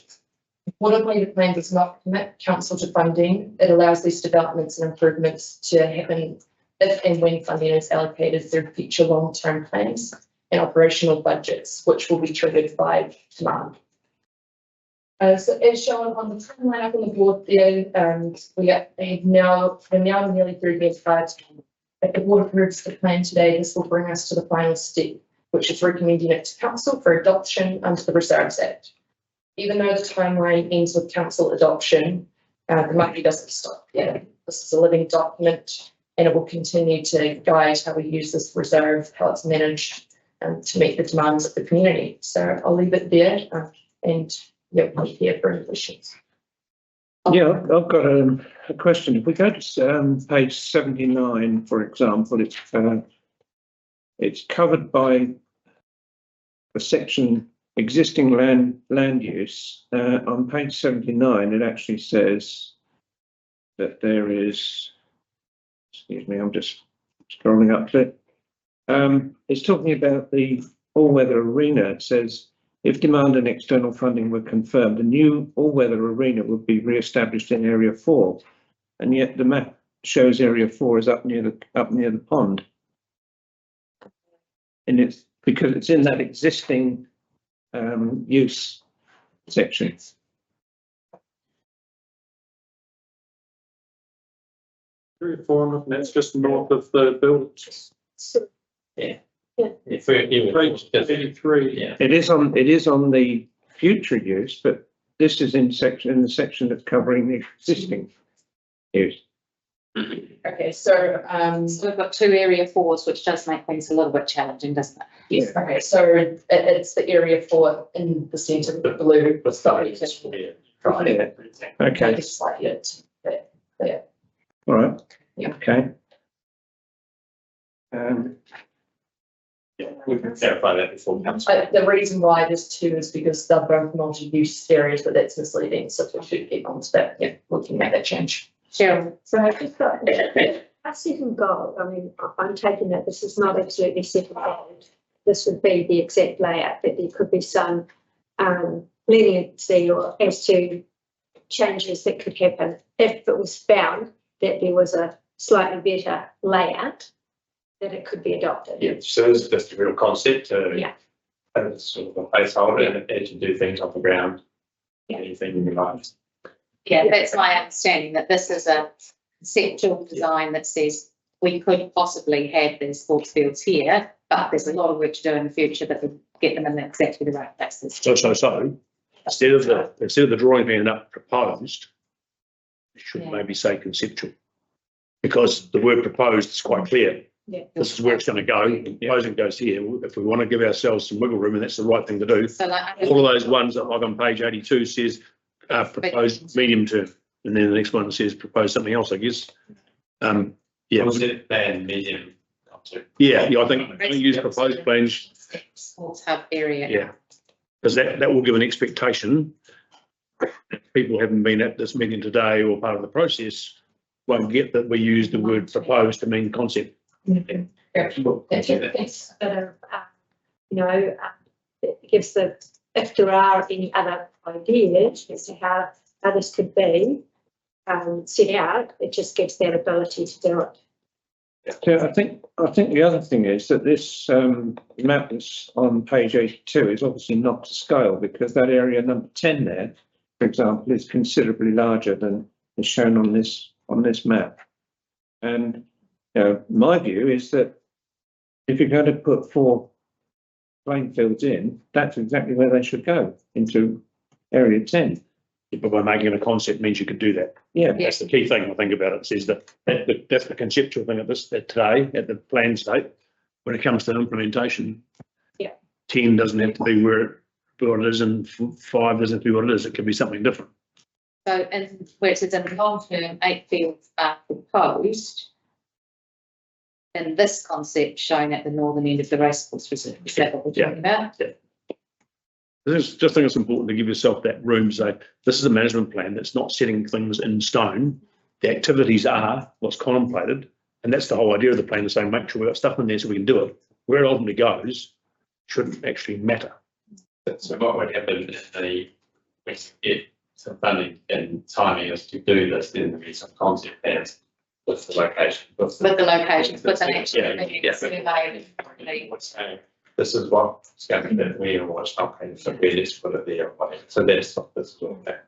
Importantly, the plan does not commit council to funding. It allows these developments and improvements to happen if and when funding is allocated through future long-term plans and operational budgets, which will be triggered by demand. So as shown on the timeline up on the board there, we're now nearly 3 years prior to if the board approves the plan today, this will bring us to the final step, which is recommending it to council for adoption under the Reserves Act. Even though the timeline ends with council adoption, the money doesn't stop there. This is a living document and it will continue to guide how we use this reserve, how it's managed, to meet the demands of the community. So I'll leave it there and I'm here for any questions. Yeah, I've got a question. If we go to page 79, for example, it's covered by the section existing land use. On page 79, it actually says that there is, excuse me, I'm just scrolling up to it. It's talking about the all-weather arena. It says, if demand and external funding were confirmed, a new all-weather arena would be re-established in Area 4, and yet the map shows Area 4 is up near the pond, and it's because it's in that existing use section. Area 4, and that's just north of the buildings. Yeah. If we're 33, yeah. It is on the future use, but this is in the section that's covering the existing use. Okay, so So we've got 2 Area 4s, which does make things a little bit challenging, doesn't it? yes, okay, so it's the Area 4 in the centre of the blue. Yeah. Okay. Slightly there. All right. Yeah. Okay. Yeah, we can clarify that before council. The reason why there's 2 is because they're both multi-use areas, but that's misleading, so we should keep on to that. Yeah, we can make that change. Cheryl. So I just got a second goal. I mean, I'm taking that this is not absolutely set goal. This would be the exact layout, but there could be some leniency or as to changes that could happen if it was found that there was a slightly better layout, that it could be adopted. Yeah, so it's just a real concept to Yeah. as sort of a placeholder and to do things off the ground. Yeah. Anything in your life. Yeah, that's my understanding, that this is a conceptual design that says we could possibly have these sports fields here, but there's a lot of work to do in the future that would get them in exactly the right places. So instead of the drawing being up proposed, it should Yeah. maybe say conceptual, because the word proposed is quite clear. Yeah. This is where it's going to go. Proposing goes here. If we want to give ourselves some wiggle room, and that's the right thing to do. So like, All of those ones that like on page 82 says proposed medium term, and then the next one says proposed something else, I guess. Yeah. Was it plan medium? Yeah, I think use proposed plans. sports hub area. Yeah, because that will give an expectation. People haven't been at this meeting today or part of the process won't get that we use the word proposed to mean concept. And Thank you. It's a bit of, you know, it gives the, if there are any other ideas as to how others could be set out, it just gives that ability to do it. Yeah, I think the other thing is that this map that's on page 82 is obviously not to scale, because that area number 10 there, for example, is considerably larger than is shown on this map. And you know, my view is that if you're going to put 4 playing fields in, that's exactly where they should go, into area 10. But by making it a concept means you could do that. Yeah, That's the key thing I think about it, is that's the conceptual thing at today, at the plan state. When it comes to implementation, 10 doesn't have to be where it is, and 5 doesn't have to be what it is. It could be something different. So, and where it says in the long term, 8 fields are proposed. And this concept shown at the northern end of the racecourse, is that what we're talking about? I just think it's important to give yourself that room to say, this is a management plan that's not setting things in stone. The activities are what's contemplated, and that's the whole idea of the plan, to say, make sure we've got stuff in there so we can do it. Where it ultimately goes shouldn't actually matter. So what would happen if we get some funding and timing is to do this, then there be some concept plans with the location. With the locations, with an actual So this is what's going to be there, or what's not going to be, let's put it there, or whatever. So that's what this is all about.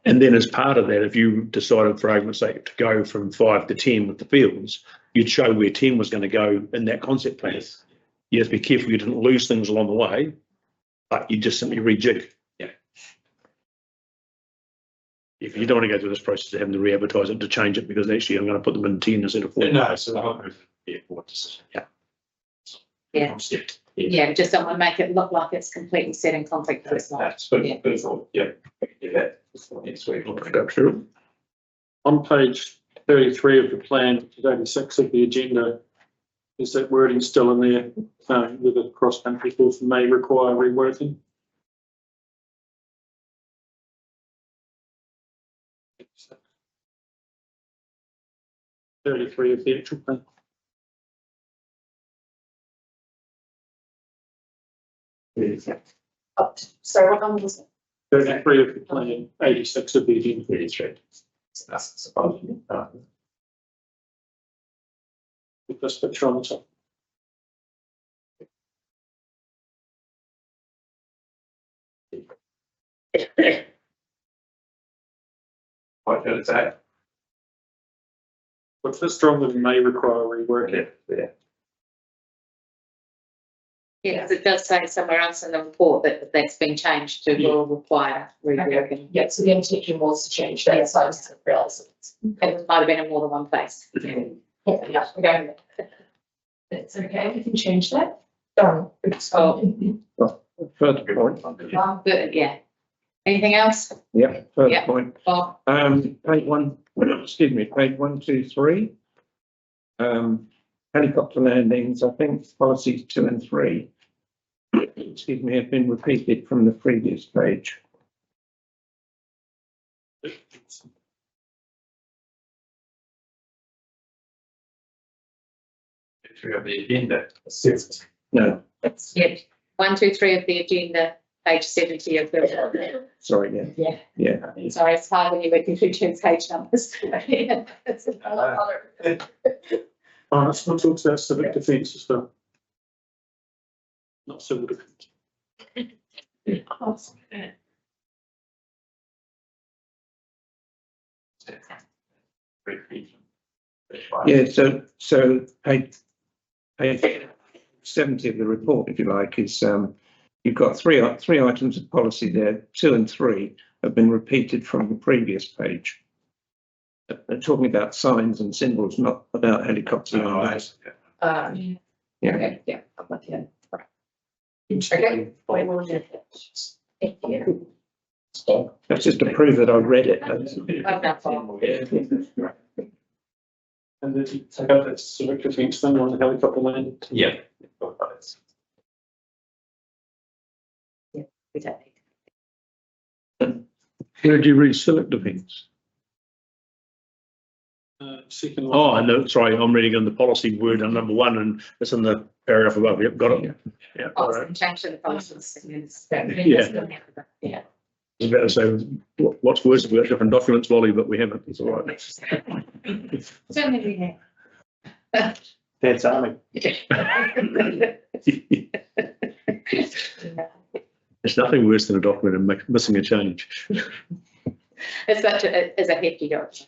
And then as part of that, if you decided, for argument's sake, to go from 5 to 10 with the fields, you'd show where 10 was going to go in that concept plan. You have to be careful you didn't lose things along the way, but you just simply rejig. Yeah. If you don't want to go through this process of having to re-advertise it to change it, because actually I'm going to put them in 10 instead of 4. No, so the whole group would be a board decision. Yeah. Concept. Yeah, just don't want to make it look like it's completely set in conflict with it's not. That's good thought. Yeah. We can do that next week. True. On page 33 of the plan, which is 86 of the agenda, is that wording still in there with a cross-country course may require reworking? .33 of the actual plan. So what number was it? 33 of the plan, 86 of the agenda. 33. That's supposed With this picture on the top. What did it say? What's the stronger than may require reworking? Yeah. Yes, it does say somewhere else in the report that that's been changed to will require reworking. Yeah, so the intention was to change that, so I just realised It might have been in more than one place. Yeah, okay. That's okay, we can change that. Done. further point. Good, yeah. Anything else? Yeah, further Yeah. point. Bob? Page 1, excuse me, page 1, 2, 3. Helicopter landings, I think policies 2 and 3, excuse me, have been repeated from the previous page. Through the agenda. No, Yep, 1, 2, 3 of the agenda, page 70 of the. sorry, yeah. Yeah. Yeah, Sorry, it's hard when you're working through two page numbers. It's a Oh, it still talks about civic defence as well. Not civil defence. yeah, so page 70 of the report, if you like, is you've got three items of policy there. 2 and 3 have been repeated from the previous page. They're talking about signs and symbols, not about helicopter landings. Yeah. Yeah. Okay, yeah, I'm with you. Okay. We will do that. Thank you. That's just to prove that I read it. And then you take out that civic defence thing on the helicopter landing. Yeah. We don't need. Where did you read civic defence? Second one. Oh, no, sorry, I'm reading on the policy word on number 1 and it's in the paragraph above. Yep, got it. Yeah, all Oh, right. change to the policies. Yeah. Yeah. I was about to say, what's worse if we've got different documents, Wally, but we haven't. It's all right. Certainly we have. That's army. There's nothing worse than a document and missing a change. It's such a, it's a hefty document.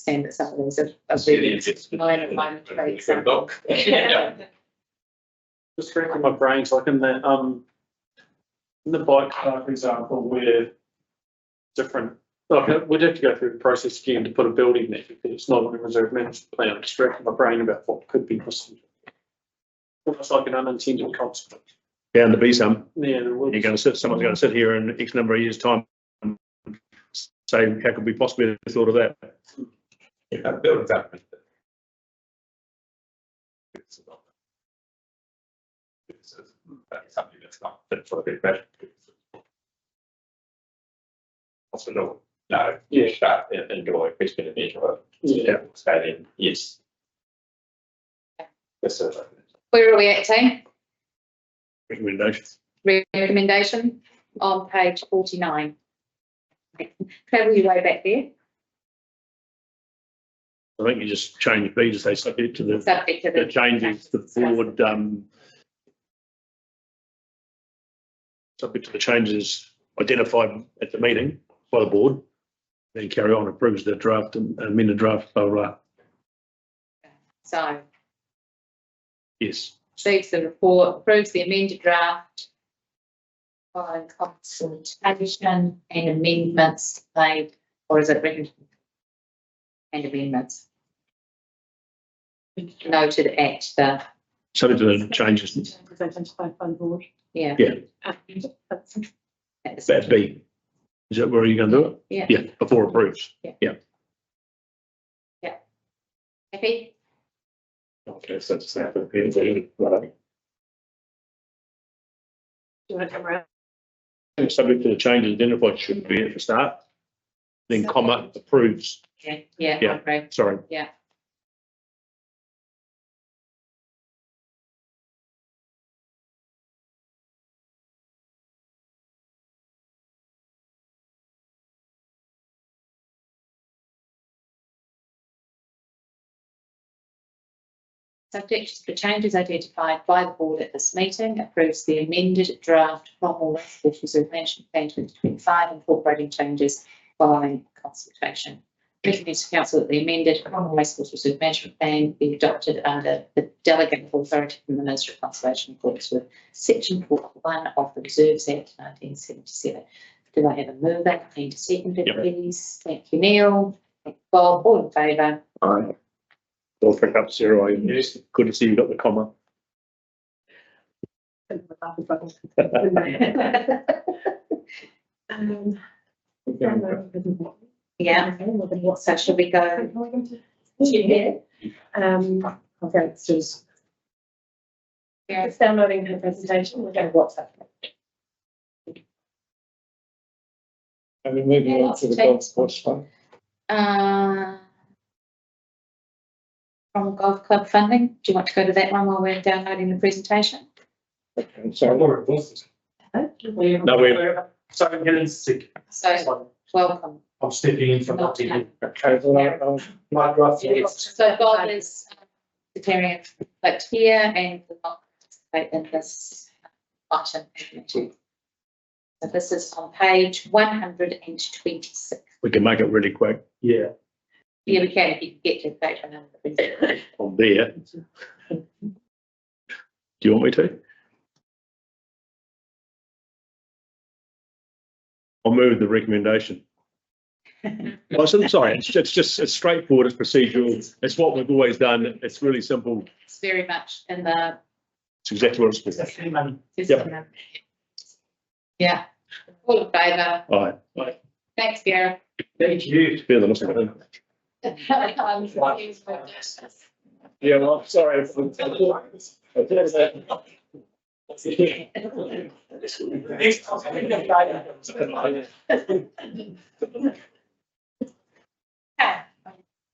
I understand that some of these are really minor traits. Just racking my brains, like in the bike park example, where different, like, we'd have to go through the process again to put a building there because it's not on the reserve management plan. I'm just racking my brain about what could be possible. Almost like an unintended consequence. Bound to be some. Yeah, there will be. You're going to sit, someone's going to sit here in X number of years' time and say, how could we possibly have thought of that? Yeah, building that. It's something that's not fit for the big better. Hospital, no, yeah, start and go like fish bit of measure. Yeah, stay in, yes. Yes, sir. Where are we at, team? Recommendations. Recommendation on page 49. Travel your way back there. I think you just change B to say subject to the Subject to the changes the board, subject to the changes identified at the meeting by the board, then carry on, approves the draft and amend the draft, blah, blah, blah. So Yes. seeks the report, approves the amended draft following consultation and amendments made, or is it written? And amendments noted at the, Subject to the changes, Identified by the board. yeah. Yeah. At the- that B. Is that where you're going to do it? Yeah. Yeah, before approves. Happy? Okay, so it's that. Right. Do you want to come around? Subject to the changes identified should be at the start, then comma approves. Yeah, Yeah. okay. Sorry. Yeah. Subject to the changes identified by the board at this meeting, approves the amended draft Cromwell Reserve Management Plan 2025 incorporating changes following consultation. Recommends to council that the amended Cromwell Reserve Management Plan be adopted under the delegated authority from the Ministry of Conservation in accordance with Section 41 of the Reserves Act 1977. Do I have a mover? I need a seconder, Yep. please. Thank you, Neil. Thank you, Bob. All in favour? Aye. We'll pick up Sarah. Yes. Good to see you got the comma. Yeah. So should we go? Yeah. Okay, it's just. Yeah. It's downloading her presentation, we're going to WhatsApp. And we're moving on to the golf course fund. From Golf Club funding, do you want to go to that one while we're downloading the presentation? Okay, so No, we're So, Helen's sick. So, welcome. I'm stepping in from Not the TV. okay, well, My draft. So Bob is declaring but here and will not participate in this item. So this is on page 126. we can make it really quick. Yeah. Yeah, we can, if you can get to page 126. On there. Do you want me to? I'll move the recommendation. Oh, sorry, it's straightforward, it's procedural, it's what we've always done, it's really simple, It's very much in the. it's exactly what it's for. Yep. Yeah, all in favour. All right, Thanks, Gareth. Thank you. feel the listen. Yeah, well, sorry.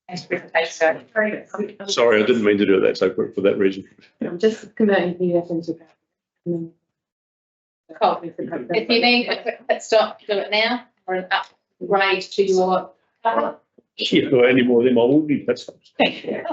Thanks for the presentation. Sorry, I didn't mean to do that so quick for that reason. I'm just converting the things about. and then- Cool. If you need a quick pit stop, do it now or an upgrade to your. Yeah, or any more of them, I will need that stuff. Thank you.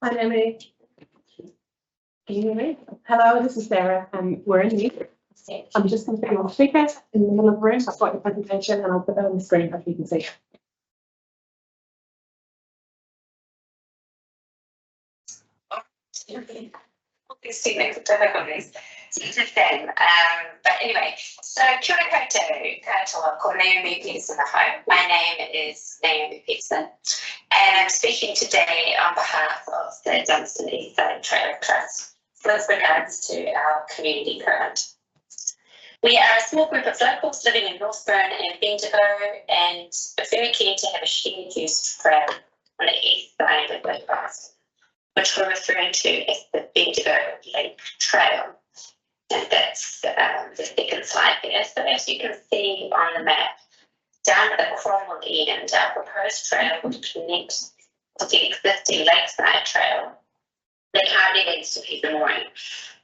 Hi, Emily. Can you hear me? Hello, this is Sarah, and we're in mute. I'm just going to put you on speaker in the middle of the room. I've got your presentation and I'll put that on the screen if you can see. These technical difficulties. It's a thing. But anyway, so kia ora koutou, katoa, ko Naomi Peterson the home. My name is Naomi Peterson, and I'm speaking today on behalf of the Dunstan East Side Trail Trust with regards to our community grant. We are a small group of locals living in Northburn and Bendigo, and are very keen to have a shared use trail on the east side of Belfast, which we're referring to as the Bendigo Lake Trail. And that's the second slide there. So as you can see on the map, down at the Cromwell end, our proposed trail would connect with the existing lakeside trail that currently leads to Peter Mooring,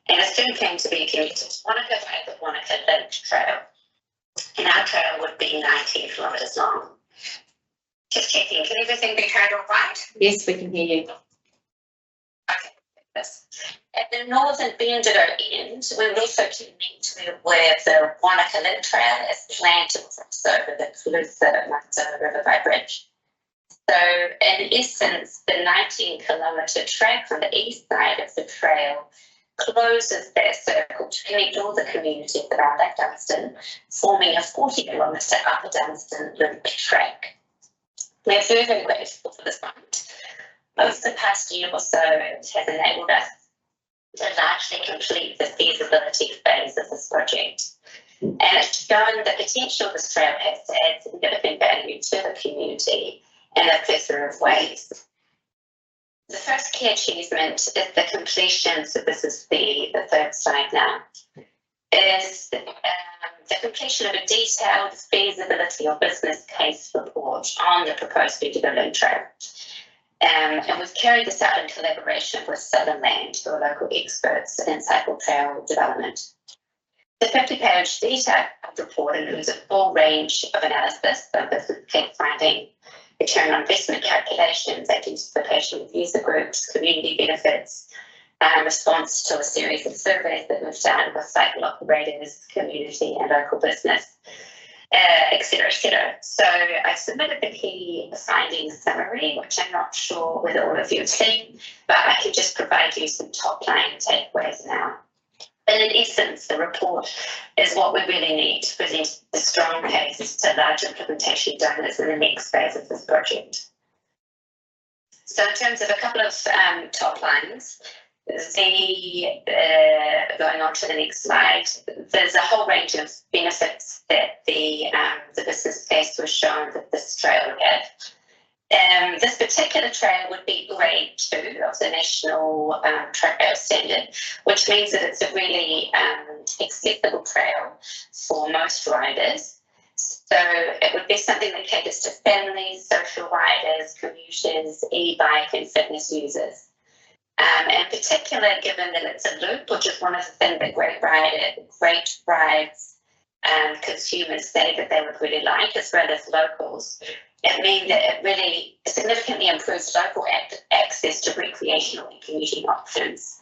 and it soon came to be connected to Wanaka by the Wanaka Lake Trail. And our trail would be 19 kilometres long. Just checking, can everything be heard all right? Yes, we can hear you. At the northern Bendigo end, we will also connect where the Wanaka Lake Trail is planned to cross over the Clutha River by bridge. So in essence, the 19-kilometre track on the east side of the trail closes that circle to connect all the communities around Lake Dunstan, forming a 40-kilometre upper Dunstan loop track. We're very, very grateful for this moment. Over the past year or so, it has enabled us to largely complete the feasibility phase of this project. And it's shown the potential this trail has to add significant value to the community in a plethora of ways. The first key achievement is the completion, so this is the third slide now, is the completion of a detailed feasibility or business case report on the proposed Bendigo Lake Trail. And we've carried this out in collaboration with Southern Land, who are local experts in cycle trail development. The 50-page detailed report includes a full range of analysis of business case finding, return on investment calculations, identification of user groups, community benefits, response to a series of surveys that we've done with cycle operators, community and local business, et cetera, et cetera. So I've submitted the key findings summary, which I'm not sure whether all of you have seen, but I can just provide you some top line takeaways now. But in essence, the report is what we really need to present a strong case to large implementation donors in the next phase of this project. So in terms of a couple of top lines, going on to the next slide, there's a whole range of benefits that the business case was shown that this trail would have. This particular trail would be grade 2 of the national trail standard, which means that it's a really accessible trail for most riders. So it would be something that caters to families, social riders, commuters, e-bike and fitness users. In particular, given that it's a loop, which is one of the things that great rides consumers say that they would really like, as well as locals, it means that it really significantly improves local access to recreational and commuting options.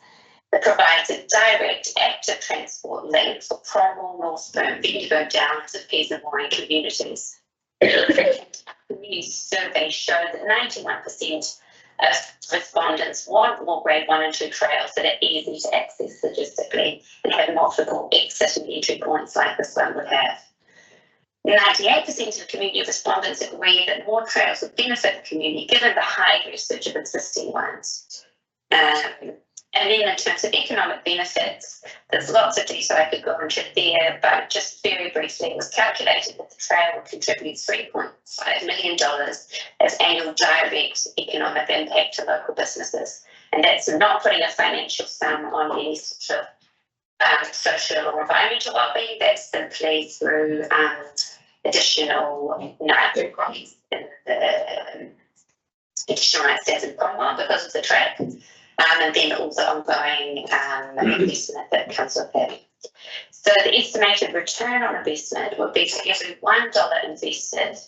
It provides a direct active transport link for Cromwell, Northburn, Bendigo, Downs and Peas and Mooring communities. Community surveys show that 91% of respondents want more grade 1 and 2 trails that are easy to access logistically and have multiple exit and entry points like this one would have. 98% of community respondents agree that more trails would benefit the community given the high usage of existing ones. And then in terms of economic benefits, there's lots of detail I could go into there, but just very briefly, it was calculated that the trail would contribute $3.5 million as annual direct economic impact to local businesses. And that's not putting a financial sum on any sort of social or environmental wellbeing. That's simply through additional rights in the additional rights as in Cromwell because of the track. And then all the ongoing investment that comes with it. So the estimated return on investment would be for every $1 invested,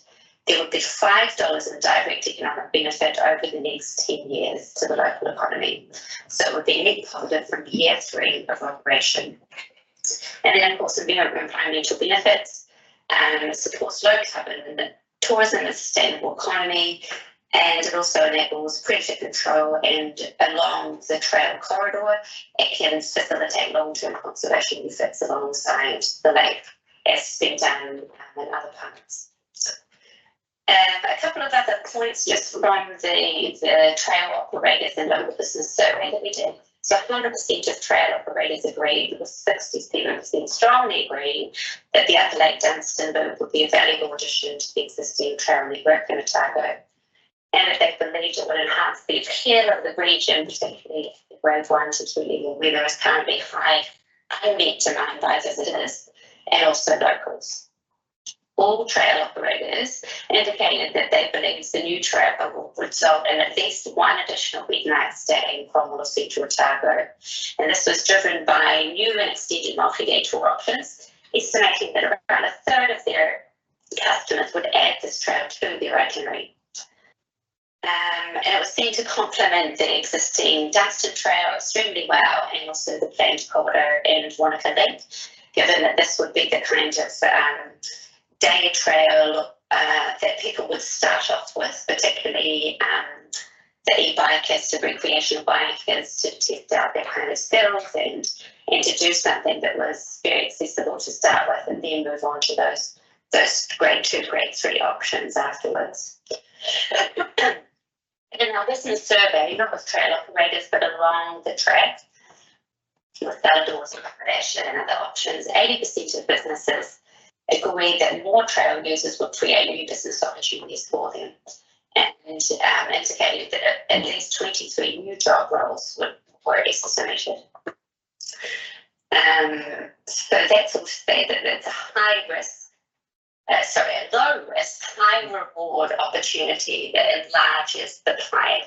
there would be $5 in direct economic benefit over the next 10 years to the local economy. So it would be net positive from year 3 of operation. And then, of course, environmental benefits, supports low carbon tourism and a sustainable economy, and it also enables predator control, and along the trail corridor, it can facilitate long-term conservation efforts alongside the lake, as has been done in other parts. A couple of other points just from the trail operators and local business survey that we did. So 100% of trail operators agreed, with 67% strongly agreeing that the Upper Lake Dunstan loop would be a valuable addition to the existing trail network in Otago, and that they believed it would enhance the appeal of the region, particularly at the grade 1 to 2 level, where there is currently high unmet demand by visitors and also locals. All trail operators indicated that they believe the new trail will result in at least one additional weeknight stay in Cromwell or Central Otago. And this was driven by new and extended multi-day tour options, estimating that around a third of their customers would add this trail to their itinerary. And it was seen to complement the existing Dunstan Trail extremely well, and also the planned corridor and Wanaka Link, given that this would be the kind of day trail that people would start off with, particularly the e-bikers, the recreational bikers, to test out their kind of skills and to do something that was very accessible to start with, and then move on to those grade 2, grade 3 options afterwards. In our business survey, not with trail operators, but along the track, with outdoors and recreation and other options, 80% of businesses agreed that more trail users would create new business opportunities for them, and indicated that at least 23 new job roles were estimated. So that's all to say that it's a low risk, high reward opportunity that enlarges the pie,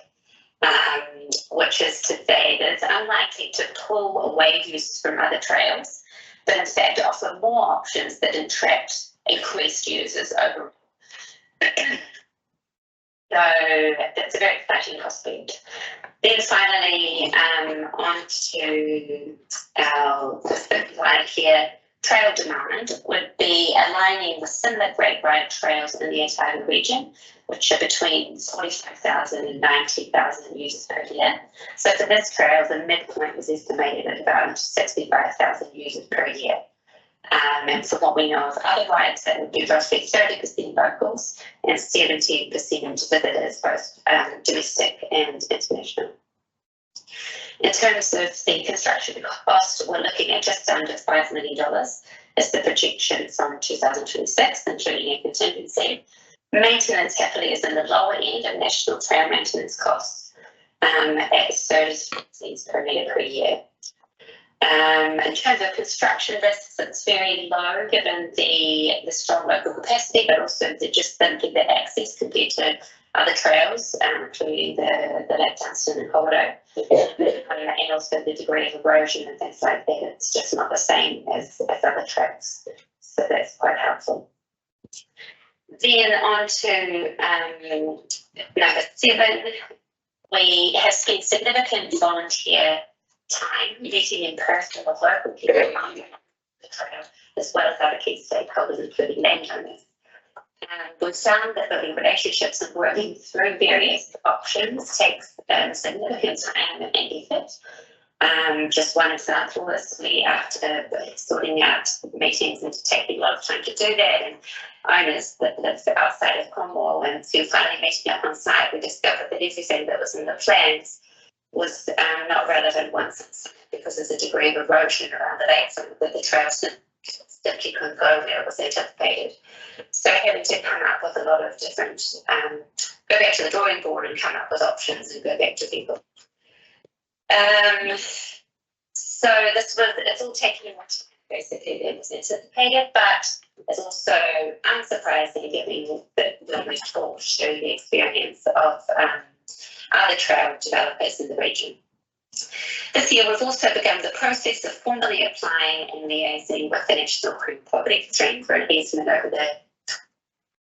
which is to say that it's unlikely to pull away users from other trails, but in fact offer more options that attract increased users overall. So that's a very exciting prospect. Then finally, on to our fifth slide here. Trail demand would be aligning with similar great ride trails in the Otago region, which are between 45,000 and 90,000 users per year. So for this trail, the midpoint was estimated at about 65,000 users per year. And from what we know of other rides, that would be roughly 30% locals and 70% visitors, both domestic and international. In terms of the construction cost, we're looking at just under $5 million as the projection from 2026, including a contingency. Maintenance capital is in the lower end of national trail maintenance costs at 30 cents per metre per year. In terms of construction risks, it's very low given the strong local capacity, but also just simply the access compared to other trails, including the Lake Dunstan and Corridor, and also the degree of erosion and things like that. It's just not the same as other trails, so that's quite helpful. Then on to number 7, we have spent significant volunteer time meeting in person with local people on the trail, as well as other key stakeholders, including landowners. We've found that building relationships and working through various options takes significant time and effort. Just one example is after sorting out meetings and taking a lot of time to do that, and owners that live outside of Cromwell, and so finally meeting up on site, we discovered that everything that was in the plans was not relevant once, because there's a degree of erosion around the lake, so that the trail simply couldn't go where it was anticipated. So having to come up with a lot of different, go back to the drawing board and come up with options and go back to people. So it's all taking more time basically than was anticipated, but it's also unsurprising given that when we talk through the experience of other trail developers in the region. This year we've also begun the process of formally applying and liaising with the National Property Stream for an easement over the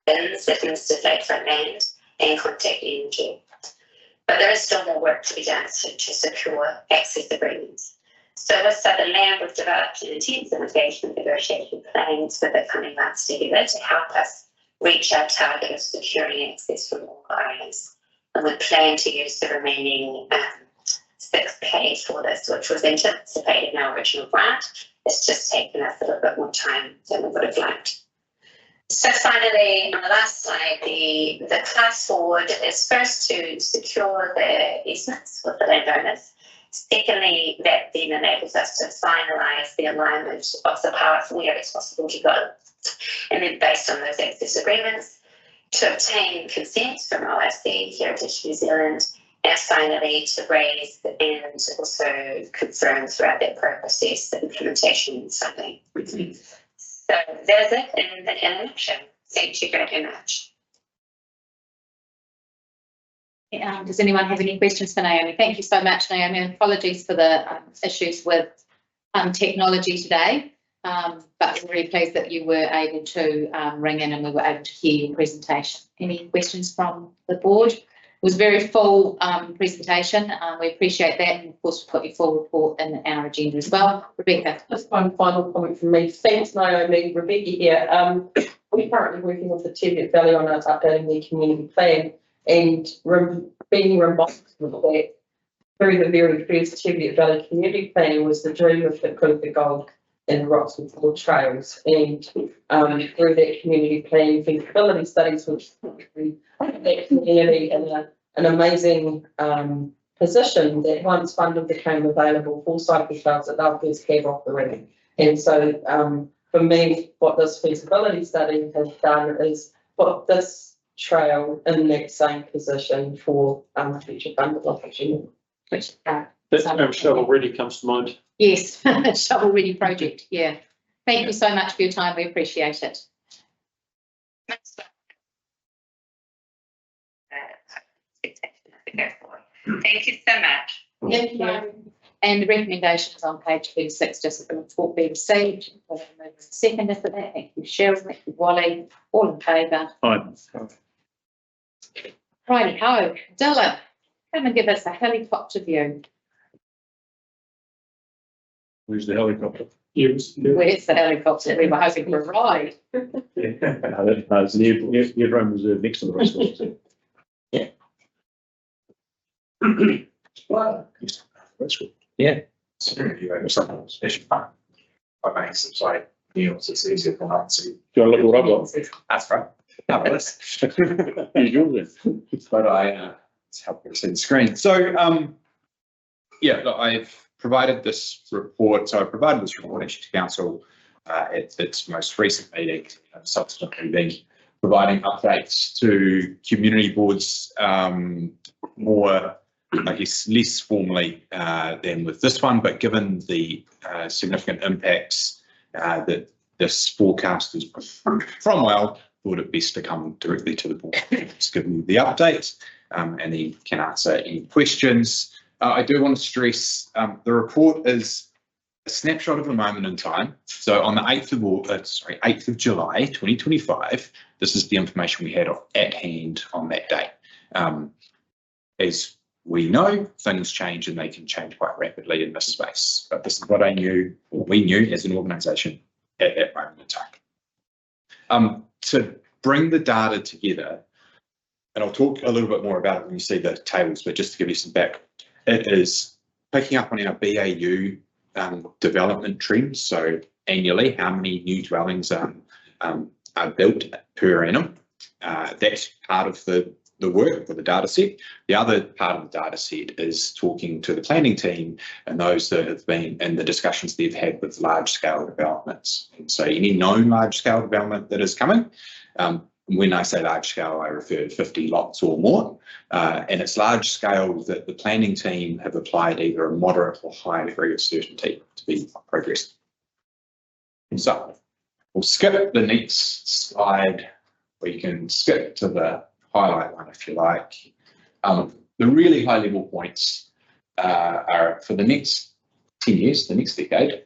bins citizens to lakefront land and contact energy. But there is still more work to be done to secure access agreements. So with Southern Land, we've developed an intensive engagement negotiation plans for the coming months together to help us reach our target of securing access from all areas. And we plan to use the remaining 6K for this, which was anticipated in our original grant. It's just taken us a little bit more time than we would have liked. So finally, on the last slide, the path forward is first to secure the easements with the landowners. Secondly, that then enables us to finalise the alignment of the path where it's possible to go. And then based on those access agreements, to obtain consent from OSC, Heritage New Zealand, and finally to raise and also confirm throughout that process the implementation funding. So there's it in a nutshell. Thank you very much. Does anyone have any questions for Naomi? Thank you so much, Naomi, and apologies for the issues with technology today. But we're really pleased that you were able to ring in and we were able to hear your presentation. Any questions from the board? It was a very full presentation. We appreciate that, and of course we've got your full report in our agenda as well. Rebecca. Just one final comment from me. Thanks, Naomi. Rebecca here. We're currently working with the Teviot Valley on updating their community plan, and being reminded that through the very first Teviot Valley community plan was the dream of the Kuka Gold and Roxwood Ford Trails, and through that community plan feasibility studies, which that community in an amazing position that once funding became available for cycle trails that they'll first have off the ring. And so for me, what this feasibility study has done is put this trail in that same position for future funded opportunity. Which that shovel ready comes to mind. Yes, shovel ready project. Yeah. Thank you so much for your time. We appreciate it. Thank you so much. Thank you. And the recommendations on page 36, just for the report be received. Second for that. Thank you, Cheryl. Thank you, Wally. All in favour. Aye. Righty ho, Dylan, come and give us a helicopter view. Where's the helicopter? Yes. Where's the helicopter? We were hoping for a ride. No, it's an airframe reserve next to the race course. Yeah. Yeah. So you have something special. I make some side meals, it's easier than I see. Do you want to look at what I've got? That's right. Marvelous. But It's helpful to see the screen. So, yeah, look, I've provided this report. So I provided this report actually to council at its most recent meeting, subsequently been providing updates to community boards more, I guess, less formally than with this one, but given the significant impacts that this forecast is from Cromwell, thought it best to come directly to the board. Just give you the update and then can answer any questions. I do want to stress the report is a snapshot of a moment in time. So on the 8th of July 2025, this is the information we had at hand on that day. As we know, things change and they can change quite rapidly in this space. But this is what I knew, or we knew as an organisation at that moment in time. To bring the data together, and I'll talk a little bit more about it when you see the tables, but just to give you some background, it is picking up on our BAU development trends. So annually, how many new dwellings are built per annum. That's part of the work for the data set. The other part of the data set is talking to the planning team and those that have been in the discussions they've had with large scale developments. And so any known large scale development that is coming, when I say large scale, I refer to 50 lots or more, and it's large scale that the planning team have applied either a moderate or high degree of certainty to be progressed. So we'll skip the next slide. We can skip to the highlight one if you like. The really high level points are for the next 10 years, the next decade,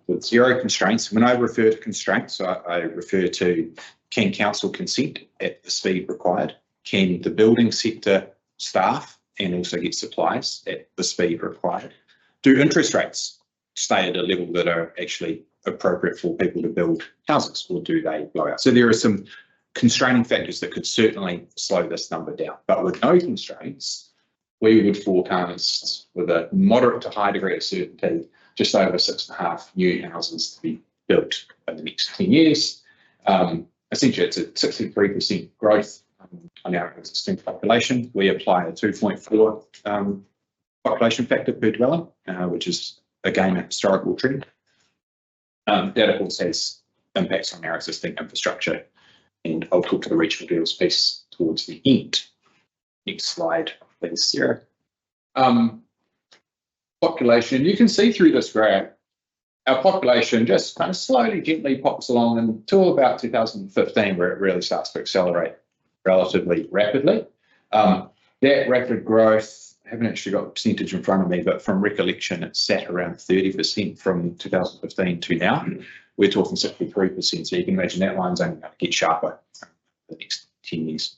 with zero constraints. When I refer to constraints, I refer to can council consent at the speed required? Can the building sector staff and also get supplies at the speed required? Do interest rates stay at a level that are actually appropriate for people to build houses, or do they blow out? So there are some constraining factors that could certainly slow this number down, but with no constraints, we would forecast with a moderate to high degree of certainty just over 6.5 new houses to be built in the next 10 years. Essentially, it's a 63% growth on our existing population. We apply a 2.4 population factor per dwelling, which is again a historical trend. That of course has impacts on our existing infrastructure, and I'll talk to the regional deals piece towards the end. Next slide, please, Sarah. Population, you can see through this graph, our population just kind of slowly, gently pops along until about 2015, where it really starts to accelerate relatively rapidly. That rapid growth, I haven't actually got the percentage in front of me, but from recollection, it sat around 30% from 2015 to now. We're talking 63%, so you can imagine that line's only going to get sharper the next 10 years.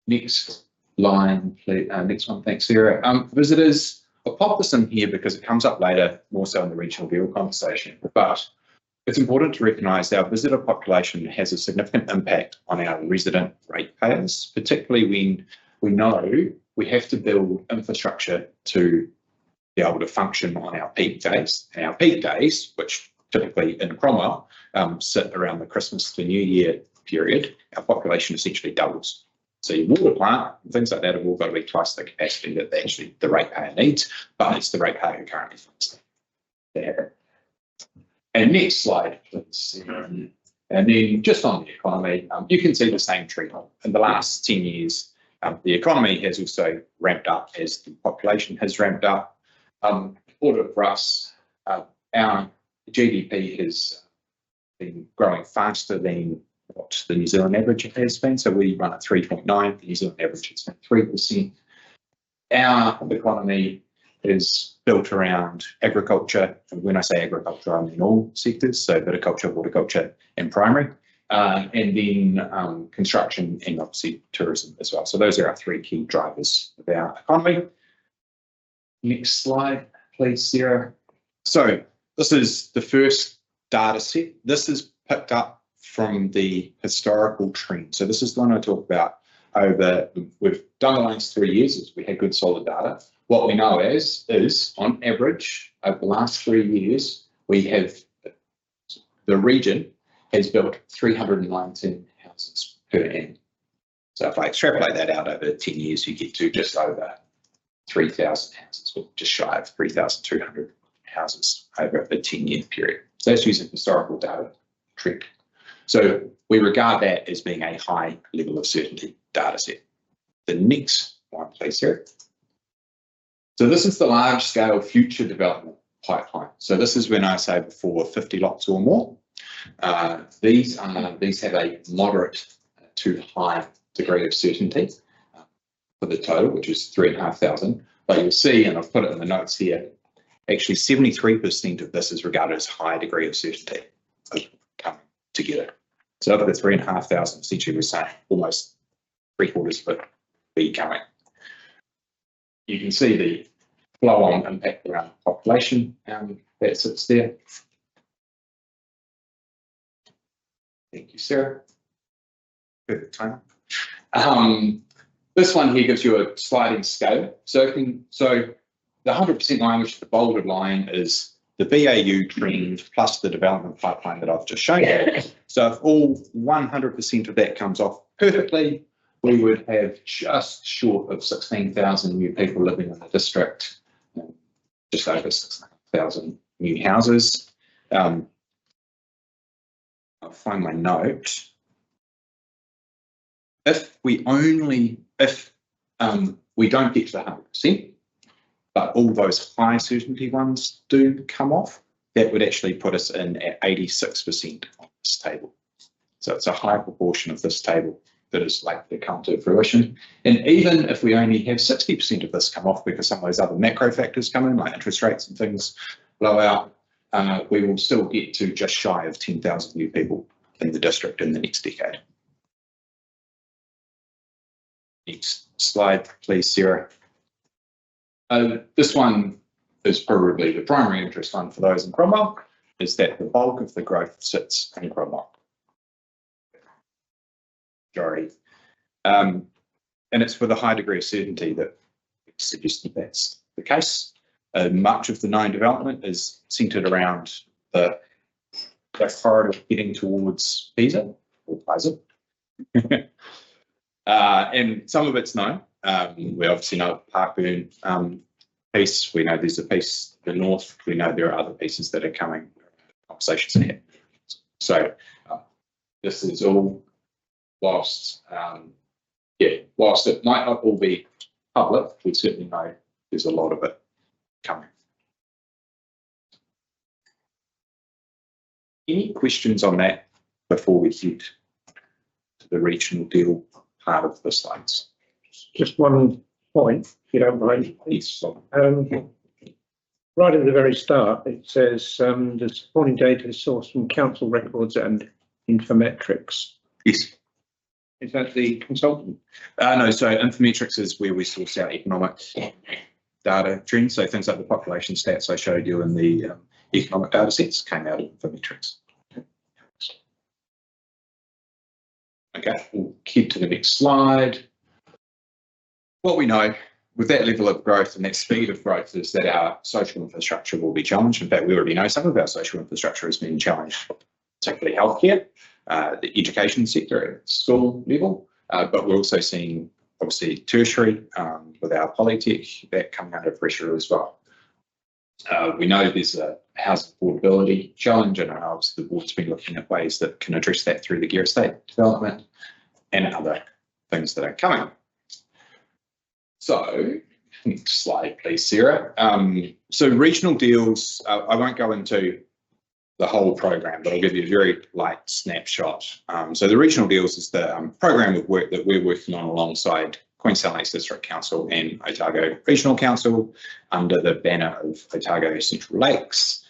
Next line, please. Next one, thanks, Sarah. Visitors, I'll pop this in here because it comes up later, more so in the regional deal conversation, but it's important to recognise our visitor population has a significant impact on our resident ratepayers, particularly when we know we have to build infrastructure to be able to function on our peak days. And our peak days, which typically in Cromwell sit around the Christmas to New Year period, our population essentially doubles. So your water plant, things like that have all got to be twice the capacity that actually the ratepayer needs, but it's the ratepayer who currently funds that. And next slide, please. And then just on the economy, you can see the same trend. In the last 10 years, the economy has also ramped up as the population has ramped up. Order for us, our GDP has been growing faster than what the New Zealand average has been. So we run at 3.9, the New Zealand average has been 3%. Our economy is built around agriculture. And when I say agriculture, I mean all sectors, so viticulture, horticulture, and primary, and then construction and obviously tourism as well. So those are our three key drivers of our economy. Next slide, please, Sarah. So this is the first data set. This is picked up from the historical trend. So this is the one I talk about over, we've done the last 3 years, as we had good solid data. What we know is on average, over the last 3 years, we have, the region has built 319 houses per annum. So if I extrapolate that out over 10 years, you get to just over 3,000 houses, or just shy of 3,200 houses over a 10-year period. So that's using historical data trend. So we regard that as being a high level of certainty data set. The next one, please, Sarah. So this is the large scale future development pipeline. So this is when I say before 50 lots or more. These have a moderate to high degree of certainty for the total, which is 3,500. But you'll see, and I've put it in the notes here, actually 73% of this is regarded as high degree of certainty of coming together. So of the 3,500, essentially we're saying almost 3/4 of it be coming. You can see the flow-on impact around population that sits there. Thank you, Sarah. Perfect time. This one here gives you a sliding scale. So the 100% line, which is the bolded line, is the BAU trend plus the development pipeline that I've just shown you. So if all 100% of that comes off perfectly, we would have just short of 16,000 new people living in the district, just over 6,500 new houses. I'll find my note. If we don't get to the 100%, but all those high certainty ones do come off, that would actually put us in at 86% on this table. So it's a high proportion of this table that is likely to come to fruition. And even if we only have 60% of this come off because some of those other macro factors come in, like interest rates and things blow out, we will still get to just shy of 10,000 new people in the district in the next decade. Next slide, please, Sarah. This one is probably the primary interest one for those in Cromwell, is that the bulk of the growth sits in Cromwell. Majority. And it's with a high degree of certainty that suggests that that's the case. Much of the known development is centred around the corridor heading towards Pisa, or Pisa. And some of it's known. We obviously know Parkburn piece. We know there's a piece to the north. We know there are other pieces that are coming, conversations ahead. So this is all whilst, whilst it might not all be public, we certainly know there's a lot of it coming. Any questions on that before we head to the regional deal part of the slides? Just one point, if you don't mind. Yes. Right at the very start, it says the supporting data is sourced from council records and Infometrics. Yes. Is that the consultant? No, so Infometrics is where we source our economic data trends. So things like the population stats I showed you in the economic data sets came out of Infometrics. Okay, we'll head to the next slide. What we know with that level of growth and that speed of growth is that our social infrastructure will be challenged. In fact, we already know some of our social infrastructure has been challenged, particularly healthcare, the education sector at school level, but we're also seeing obviously tertiary with our polytech, that coming under pressure as well. We know there's a housing affordability challenge, and obviously the board's been looking at ways that can address that through the gear estate development and other things that are coming. So, next slide, please, Sarah. So regional deals, I won't go into the whole program, but I'll give you a very light snapshot. So the regional deals is the program of work that we're working on alongside Queenstown Lakes District Council and Otago Regional Council under the banner of Otago Central Lakes.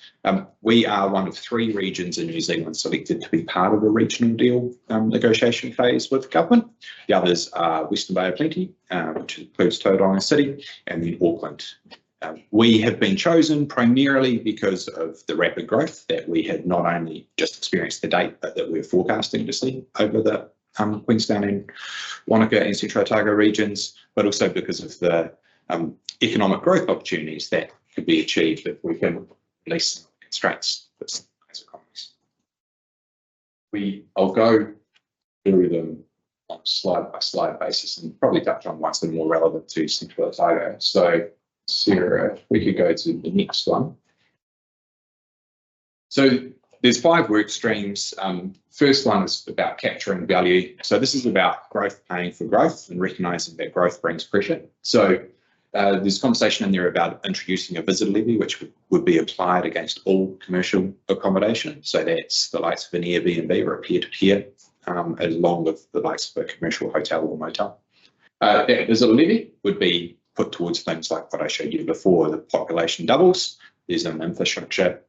We are one of 3 regions in New Zealand selected to be part of the regional deal negotiation phase with government. The others are Western Bay of Plenty, which includes Tauranga City, and then Auckland. We have been chosen primarily because of the rapid growth that we had not only just experienced to date, but that we're forecasting to see over the Queenstown and Wanaka and Central Otago regions, but also because of the economic growth opportunities that could be achieved if we can release constraints for some kinds of economies. I'll go through them on a slide by slide basis and probably touch on ones that are more relevant to Central Otago. So Sarah, if we could go to the next one. So there's 5 work streams. First one is about capturing value. So this is about growth paying for growth and recognising that growth brings pressure. So there's conversation in there about introducing a visitor levy, which would be applied against all commercial accommodation. So that's the likes of an Airbnb or a peer-to-peer, along with the likes of a commercial hotel or motel. That visitor levy would be put towards things like what I showed you before. The population doubles. There's an infrastructure.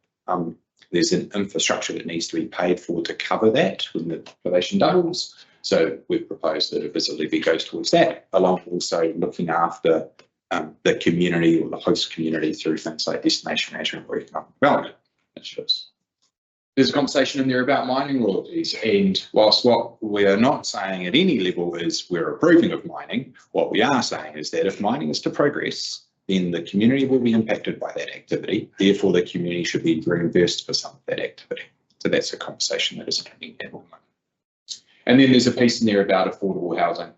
There's an infrastructure that needs to be paid for to cover that when the population doubles. So we've proposed that a visitor levy goes towards that, along with also looking after the community or the host community through things like destination management or economic development initiatives. There's a conversation in there about mining royalties, and whilst what we are not saying at any level is we're approving of mining, what we are saying is that if mining is to progress, then the community will be impacted by that activity. Therefore, the community should be reimbursed for some of that activity. So that's a conversation that is happening at the moment. And then there's a piece in there about affordable housing.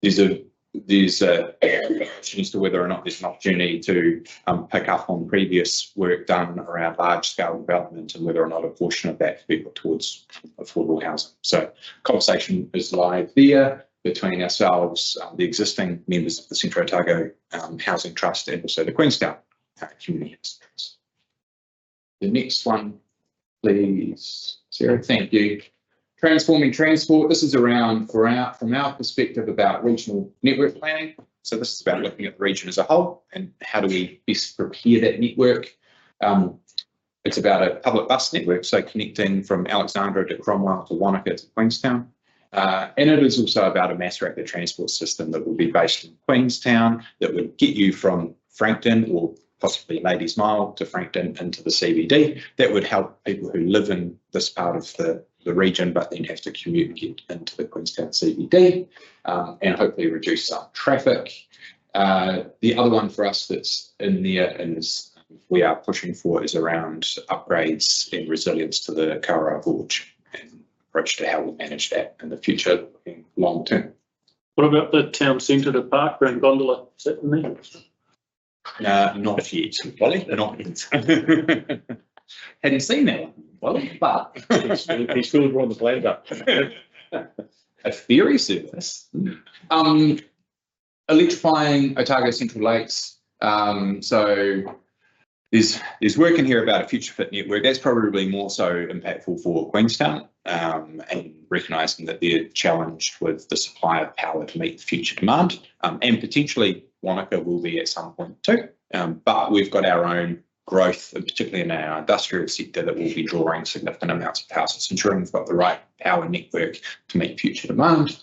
There's a question as to whether or not there's an opportunity to pick up on previous work done around large-scale development and whether or not a portion of that could be put towards affordable housing. So conversation is live there between ourselves, the existing members of the Central Otago Housing Trust, and also the Queenstown Community Housing Trust. The next one, please, Sarah. Thank you. Transforming transport. This is around, from our perspective, about regional network planning. So this is about looking at the region as a whole and how do we best prepare that network. It's about a public bus network, so connecting from Alexandra to Cromwell to Wanaka to Queenstown. And it is also about a mass rapid transport system that will be based in Queenstown that would get you from Frankton or possibly Ladies Mile to Frankton into the CBD. That would help people who live in this part of the region but then have to commute and get into the Queenstown CBD, and hopefully reduce some traffic. The other one for us that's in there and we are pushing for is around upgrades and resilience to the Kaura Gorge and approach to how we manage that in the future, looking long term. What about the town centre, the park around Gondola? Is that in there? Not yet, Wally, not yet. Hadn't seen that one, Wally, but He's still drawing the plans up. a ferry service. Electrifying Otago Central Lakes. So there's work in here about a future fit network. That's probably more so impactful for Queenstown, and recognising that they're challenged with the supply of power to meet the future demand, and potentially Wanaka will be at some point too. But we've got our own growth, particularly in our industrial sector, that will be drawing significant amounts of power. So it's ensuring we've got the right power network to meet future demand.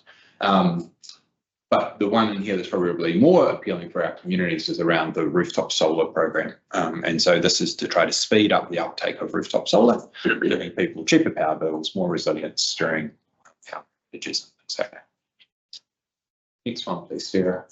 But the one in here that's probably more appealing for our communities is around the rooftop solar program. And so this is to try to speed up the uptake of rooftop solar, giving people cheaper power bills, more resilience during power outages and things like that. Next one, please, Sarah.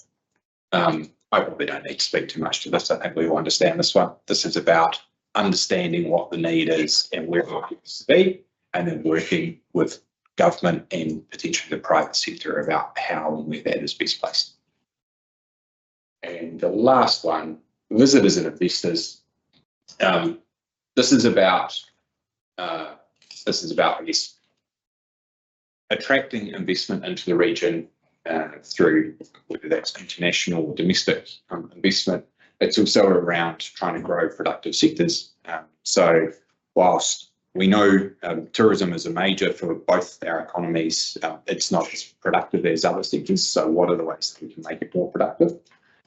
I probably don't need to speak too much to this. I think we all understand this one. This is about understanding what the need is and where it needs to be, and then working with government and potentially the private sector about how and where that is best placed. And the last one, visitors and investors. This is about, I guess, attracting investment into the region through whether that's international or domestic investment. It's also around trying to grow productive sectors. So whilst we know tourism is a major for both our economies, it's not as productive as other sectors. So what are the ways that we can make it more productive?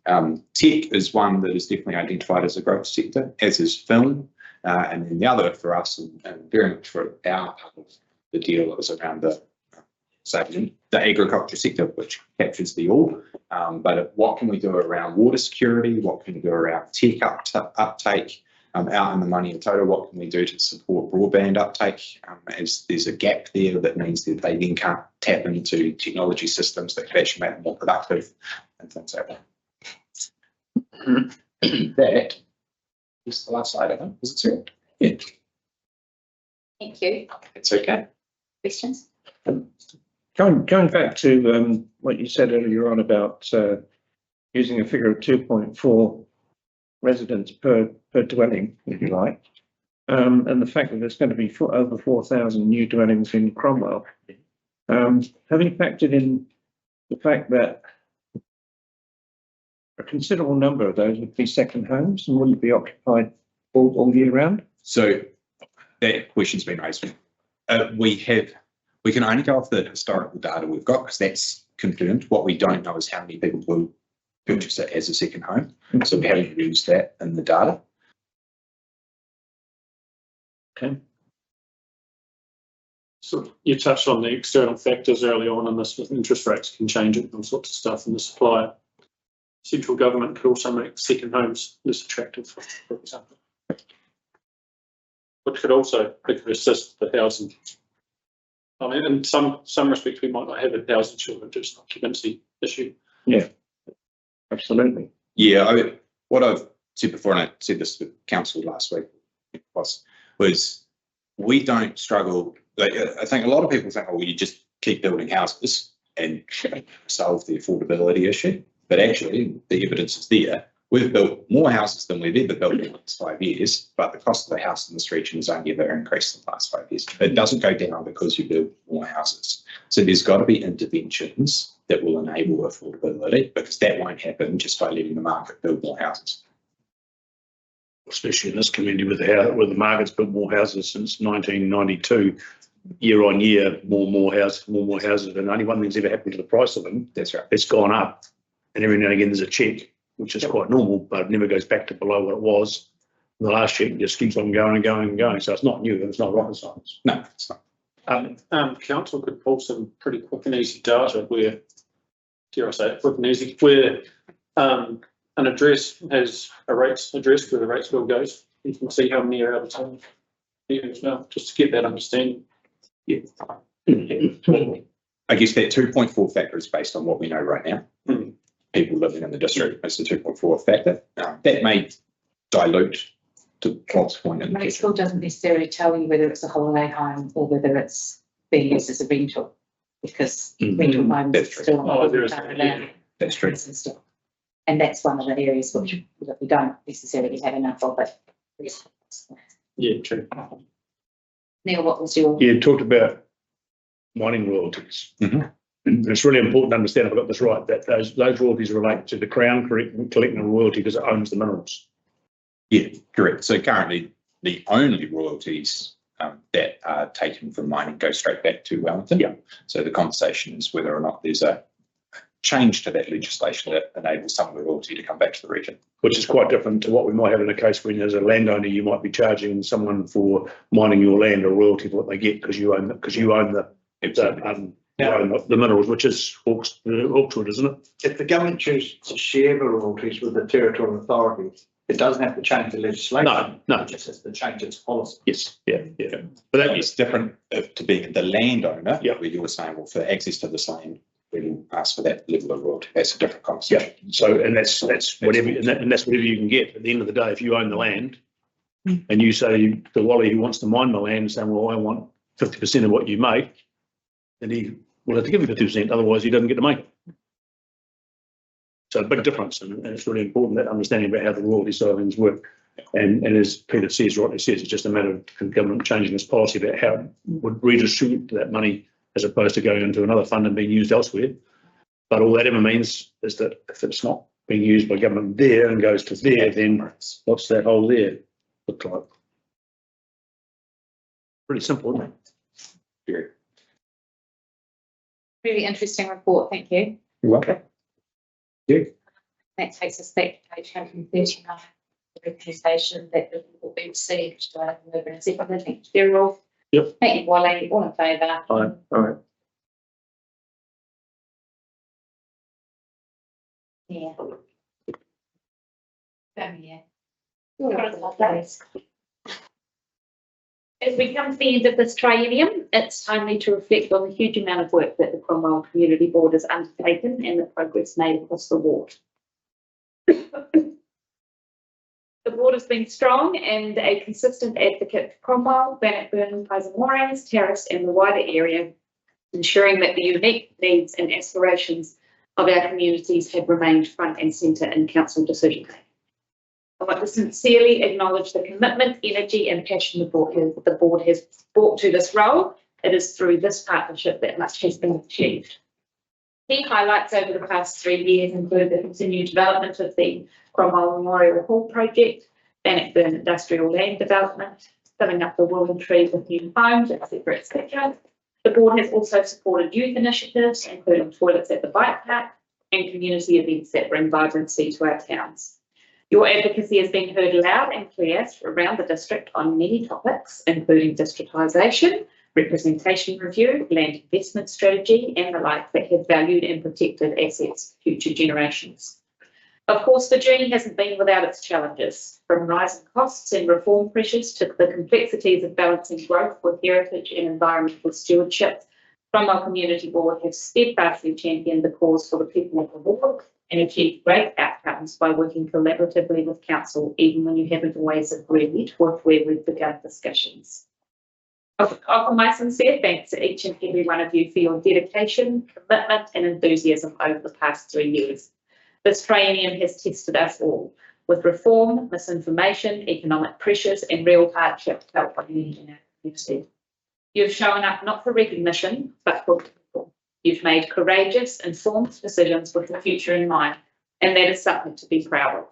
Tech is one that is definitely identified as a growth sector, as is film. And then the other for us, and very much for our part of the deal, is around the agriculture sector, which captures the all. But what can we do around water security? What can we do around tech uptake? Out in the money in total, what can we do to support broadband uptake? As there's a gap there that means that they then can't tap into technology systems that could actually make them more productive and things like that. That is the last slide, I think. Is it true? Yeah. Thank you. It's okay. Questions? Going back to what you said earlier on about using a figure of 2.4 residents per dwelling, if you like, and the fact that there's going to be over 4,000 new dwellings in Cromwell. Have you factored in the fact that a considerable number of those would be second homes and wouldn't be occupied all year round? So that question's been raised. We can only go off the historical data we've got because that's confirmed. What we don't know is how many people will purchase it as a second home. So we haven't used that in the data. Okay. So you touched on the external factors early on in this, with interest rates can change it and all sorts of stuff, and the supply. Central government could also make second homes less attractive, for example. Which could also assist the housing. I mean, in some respects, we might not have a housing shortage, it's an occupancy issue. Yeah, absolutely. Yeah, what I've said before, and I said this to council last week, was we don't struggle. Like, I think a lot of people think, oh, well, you just keep building houses and solve the affordability issue. But actually, the evidence is there. We've built more houses than we've ever built in the last 5 years, but the cost of a house in this region has only ever increased in the last 5 years. It doesn't go down because you build more houses. So there's got to be interventions that will enable affordability, because that won't happen just by letting the market build more houses. Especially in this community where the market's built more houses since 1992, year on year, more houses, and only one thing's ever happened to the price of them. That's right. It's gone up, and every now and again there's a check, which is quite normal, but it never goes back to below what it was. The last sheet just keeps on going and going and going. So it's not new, it's not rocket science. No, it's not. Council could pull some pretty quick and easy data where, dare I say it, quick and easy, where an address has a rates address where the rates bill goes. You can see how many are out of town. Yeah, well, just to get that understanding. Yeah. I guess that 2.4 factor is based on what we know right now. People living in the district, it's the 2.4 factor. That may dilute to Rob's point. But it still doesn't necessarily tell you whether it's a holiday home or whether it's being used as a rental, because rental homes That's are true. still Oh, there is, allowed. That's true. And stuff. And that's one of the areas which that we don't necessarily have enough of, but. Yeah, true. Neil, what was your? You talked about mining royalties. Mhm. And it's really important to understand, if I got this right, that those royalties relate to the Crown collecting a royalty because it owns the minerals. Yeah, correct. So currently, the only royalties that are taken from mining go straight back to Wellington. Yeah. So the conversation is whether or not there's a change to that legislation that enables some of the royalty to come back to the region. Which is quite different to what we might have in a case when, as a landowner, you might be charging someone for mining your land a royalty for what they get because you own the minerals, which is Hawkswood, isn't it? If the government chooses to share the royalties with the territorial authorities, it doesn't have to change the legislation. No. It just has to change its policy. Yes, yeah. But that It's different to being the landowner, Yeah. where you were saying, well, for access to this land, we will ask for that level of royalty. That's a different conversation. yeah. So and that's whatever and that's whatever you can get. At the end of the day, if you own the land and you say to Wally who wants to mine the land saying, well, I want 50% of what you make, then he will have to give you 50%, otherwise he doesn't get to make it. So a big difference, and it's really important that understanding about how the royalty side of things work. And as Peter says, rightly says, it's just a matter of government changing its policy about how it would redistribute that money as opposed to going into another fund and being used elsewhere. But all that ever means is that if it's not being used by government there and goes to there, then what's that hole there look like? Pretty simple, isn't it? Very. Really interesting report, thank you. You're welcome. That takes us back to page 139, the representation that will be received by the Urban Executive. Thank you, Cheryl. Yep. Thank you, Wally, all in favour? All right. Yeah. Yeah. As we come to the end of this triennium, it's timely to reflect on the huge amount of work that the Cromwell Community Board has undertaken and the progress made across the ward. The board has been strong and a consistent advocate for Cromwell, Bannockburn, Paismores, Terrace and the wider area, ensuring that the unique needs and aspirations of our communities have remained front and centre in council decision making. I want to sincerely acknowledge the commitment, energy and passion the board has brought to this role. It is through this partnership that much has been achieved. Key highlights over the past 3 years include the continued development of the Cromwell Memorial Hall project, Bannockburn Industrial Land Development, filling up the Willow Tree with new homes, etc., etc. The board has also supported youth initiatives, including toilets at the bike park and community events that bring vibrancy to our towns. Your advocacy has been heard loud and clear around the district on many topics, including district-isation, representation review, land investment strategy, and the like that have valued and protected assets for future generations. Of course, the journey hasn't been without its challenges, from rising costs and reform pressures to the complexities of balancing growth with heritage and environmental stewardship. Cromwell Community Board has steadfastly championed the cause for the people of the ward and achieved great outcomes by working collaboratively with council, even when you haven't always agreed with where we've begun discussions. I offer my sincere thanks to each and every one of you for your dedication, commitment and enthusiasm over the past 3 years. This triennium has tested us all, with reform, misinformation, economic pressures and real hardship felt by many in our community. You've shown up not for recognition, but for people. You've made courageous, informed decisions with the future in mind, and that is something to be proud of.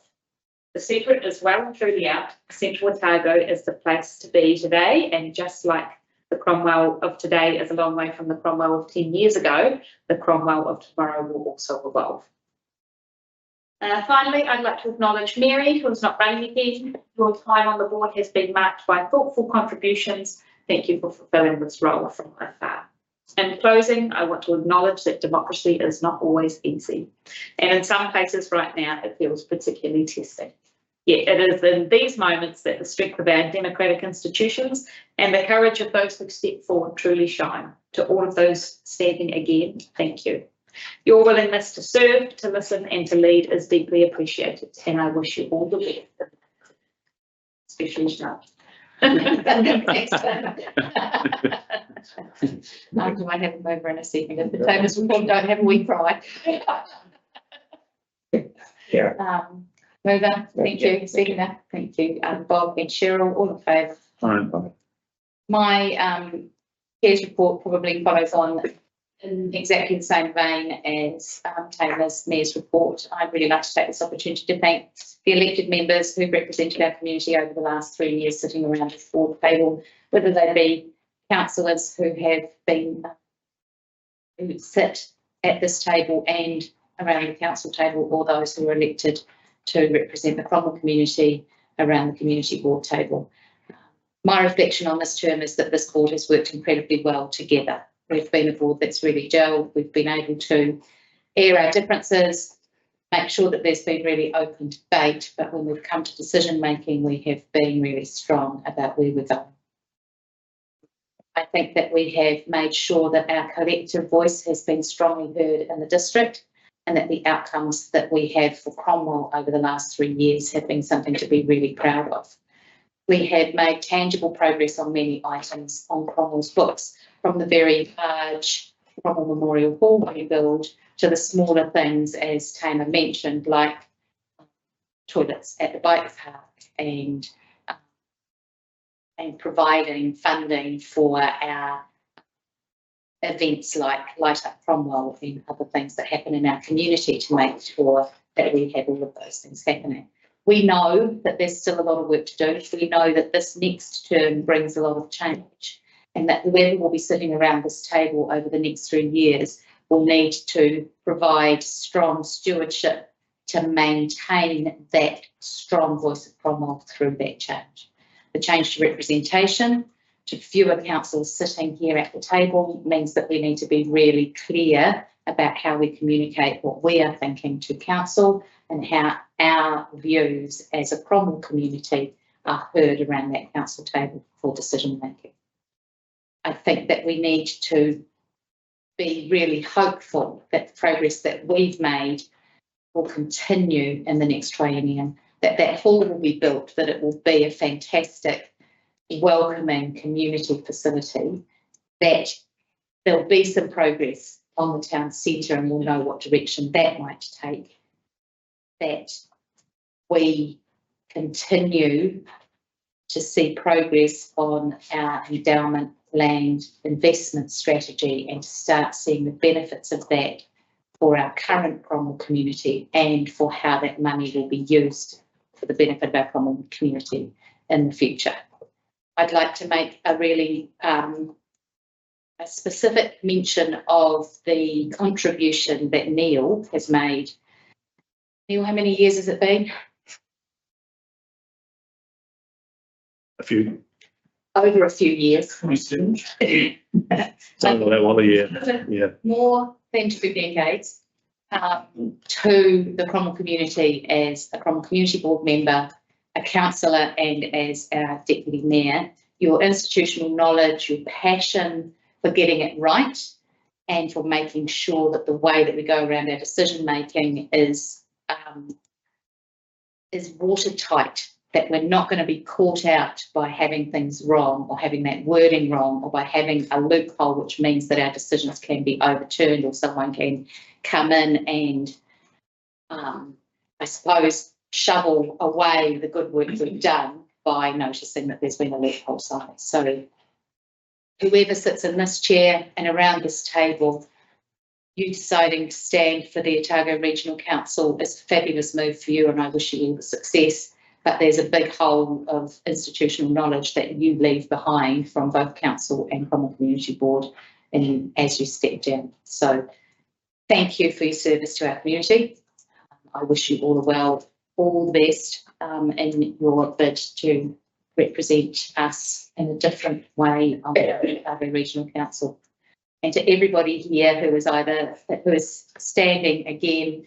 The secret is well and truly out. Central Otago is the place to be today, and just like the Cromwell of today is a long way from the Cromwell of 10 years ago, the Cromwell of tomorrow will also evolve. Finally, I'd like to acknowledge Mary, who is not running again. Your time on the board has been marked by thoughtful contributions. Thank you for fulfilling this role from afar. In closing, I want to acknowledge that democracy is not always easy. And in some places right now, it feels particularly testing. Yet it is in these moments that the strength of our democratic institutions and the courage of those who step forward truly shine. To all of those standing again, thank you. Your willingness to serve, to listen and to lead is deeply appreciated, and I wish you all the best. Especially Sean. Thanks. I might have them over in a second. If the Taylor's report don't have a wee cry. Yeah. Mover, thank you. Seconder, thank you. Bob and Cheryl, all in favour. Fine. My chair's report probably follows on in exactly the same vein as Taylor's mayor's report. I'd really like to take this opportunity to thank the elected members who've represented our community over the last 3 years sitting around this board table, whether they be councillors who have been who sit at this table and around the council table, or those who are elected to represent the Cromwell community around the community board table. My reflection on this term is that this board has worked incredibly well together. We've been a board that's really gelled. We've been able to air our differences, make sure that there's been really open debate, but when we've come to decision making, we have been really strong about where we're going. I think that we have made sure that our collective voice has been strongly heard in the district, and that the outcomes that we have for Cromwell over the last 3 years have been something to be really proud of. We have made tangible progress on many items on Cromwell's books, from the very large Cromwell Memorial Hall rebuild to the smaller things, as Tamer mentioned, like toilets at the bike park and providing funding for our events like Light Up Cromwell and other things that happen in our community to make sure that we have all of those things happening. We know that there's still a lot of work to do. We know that this next term brings a lot of change, and that whoever will be sitting around this table over the next 3 years will need to provide strong stewardship to maintain that strong voice of Cromwell through that change. The change to representation, to fewer councillors sitting here at the table, means that we need to be really clear about how we communicate what we are thinking to council and how our views as a Cromwell community are heard around that council table for decision making. I think that we need to be really hopeful that the progress that we've made will continue in the next triennium, that that hall will be built, that it will be a fantastic, welcoming community facility, that there'll be some progress on the town centre and we'll know what direction that might take, that we continue to see progress on our endowment land investment strategy and to start seeing the benefits of that for our current Cromwell community and for how that money will be used for the benefit of our Cromwell community in the future. I'd like to make a really a specific mention of the contribution that Neil has made. Neil, how many years has it been? A few. Over a few years. Something like that one a year. Yeah. More than 2 decades to the Cromwell community as a Cromwell community board member, a councillor and as our deputy mayor. Your institutional knowledge, your passion for getting it right and for making sure that the way that we go around our decision making is watertight, that we're not going to be caught out by having things wrong or having that wording wrong or by having a loophole, which means that our decisions can be overturned or someone can come in and, I suppose, shovel away the good work we've done by noticing that there's been a loophole side. So whoever sits in this chair and around this table, you deciding to stand for the Otago Regional Council is a fabulous move for you, and I wish you all the success. But there's a big hole of institutional knowledge that you leave behind from both council and Cromwell Community Board and as you step down. So thank you for your service to our community. I wish you all the best in your bid to represent us in a different way on the Regional Council. And to everybody here who is standing again,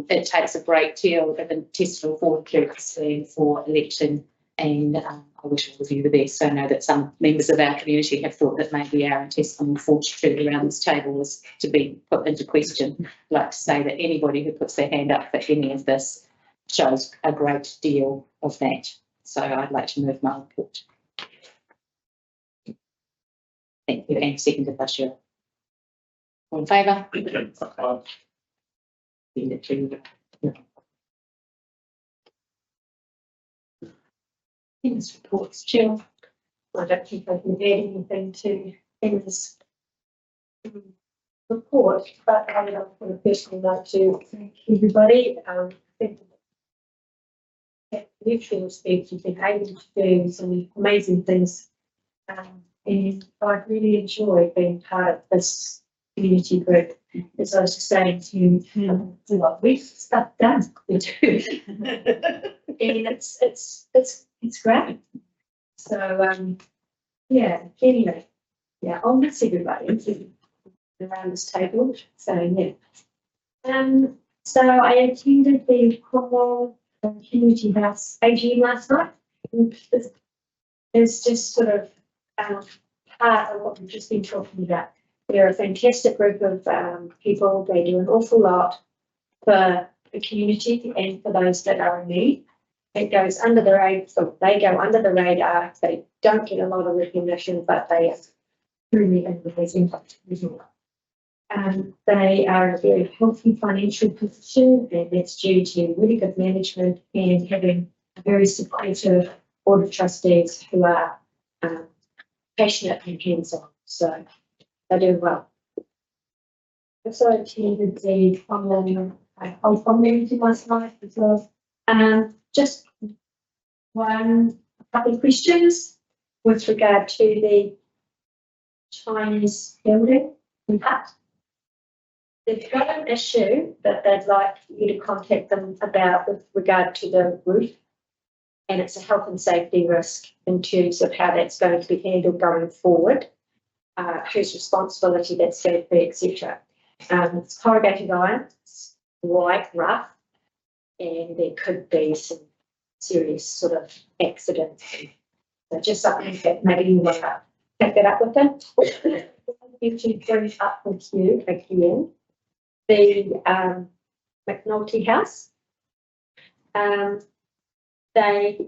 it takes a great deal of intestinal fortitude to stand for election, and I wish all of you the best. I know that some members of our community have thought that maybe our intestinal fortitude around this table was to be put into question. I'd like to say that anybody who puts their hand up for any of this shows a great deal of that. So I'd like to move my report. Thank you, and seconded by Cheryl. All in favour? This report's Cheryl. I don't think I can add anything to Emma's report, but I would on a personal note to thank everybody. I think that mutual respect, you've been able to do some amazing things. And I've really enjoyed being part of this community group. As I was just saying to you, we've stuff done. We do. And it's great. So yeah, anyway, yeah, I'll miss everybody around this table. So yeah. So I attended the Cromwell Community House AGM last night. It's just sort of part of what we've just been talking about. They're a fantastic group of people. They do an awful lot for the community and for those that are in need. It goes under the radar, so they go under the radar. They don't get a lot of recognition, but they are really amazing. They are in a very healthy financial position, and that's due to really good management and having a very supportive board of trustees who are passionate and hands-on. So they're doing well. Also attended the online Old Farm meeting last night as well. Just a couple of questions with regard to the Chinese building impact. They've got an issue that they'd like you to contact them about with regard to the roof, and it's a health and safety risk in terms of how that's going to be handled going forward, whose responsibility that's going to be, etc. It's corrugated iron, it's white rough, and there could be some serious sort of accidents. So just something that maybe you want to pick it up with them. You should bring up with you again the McNulty House. They,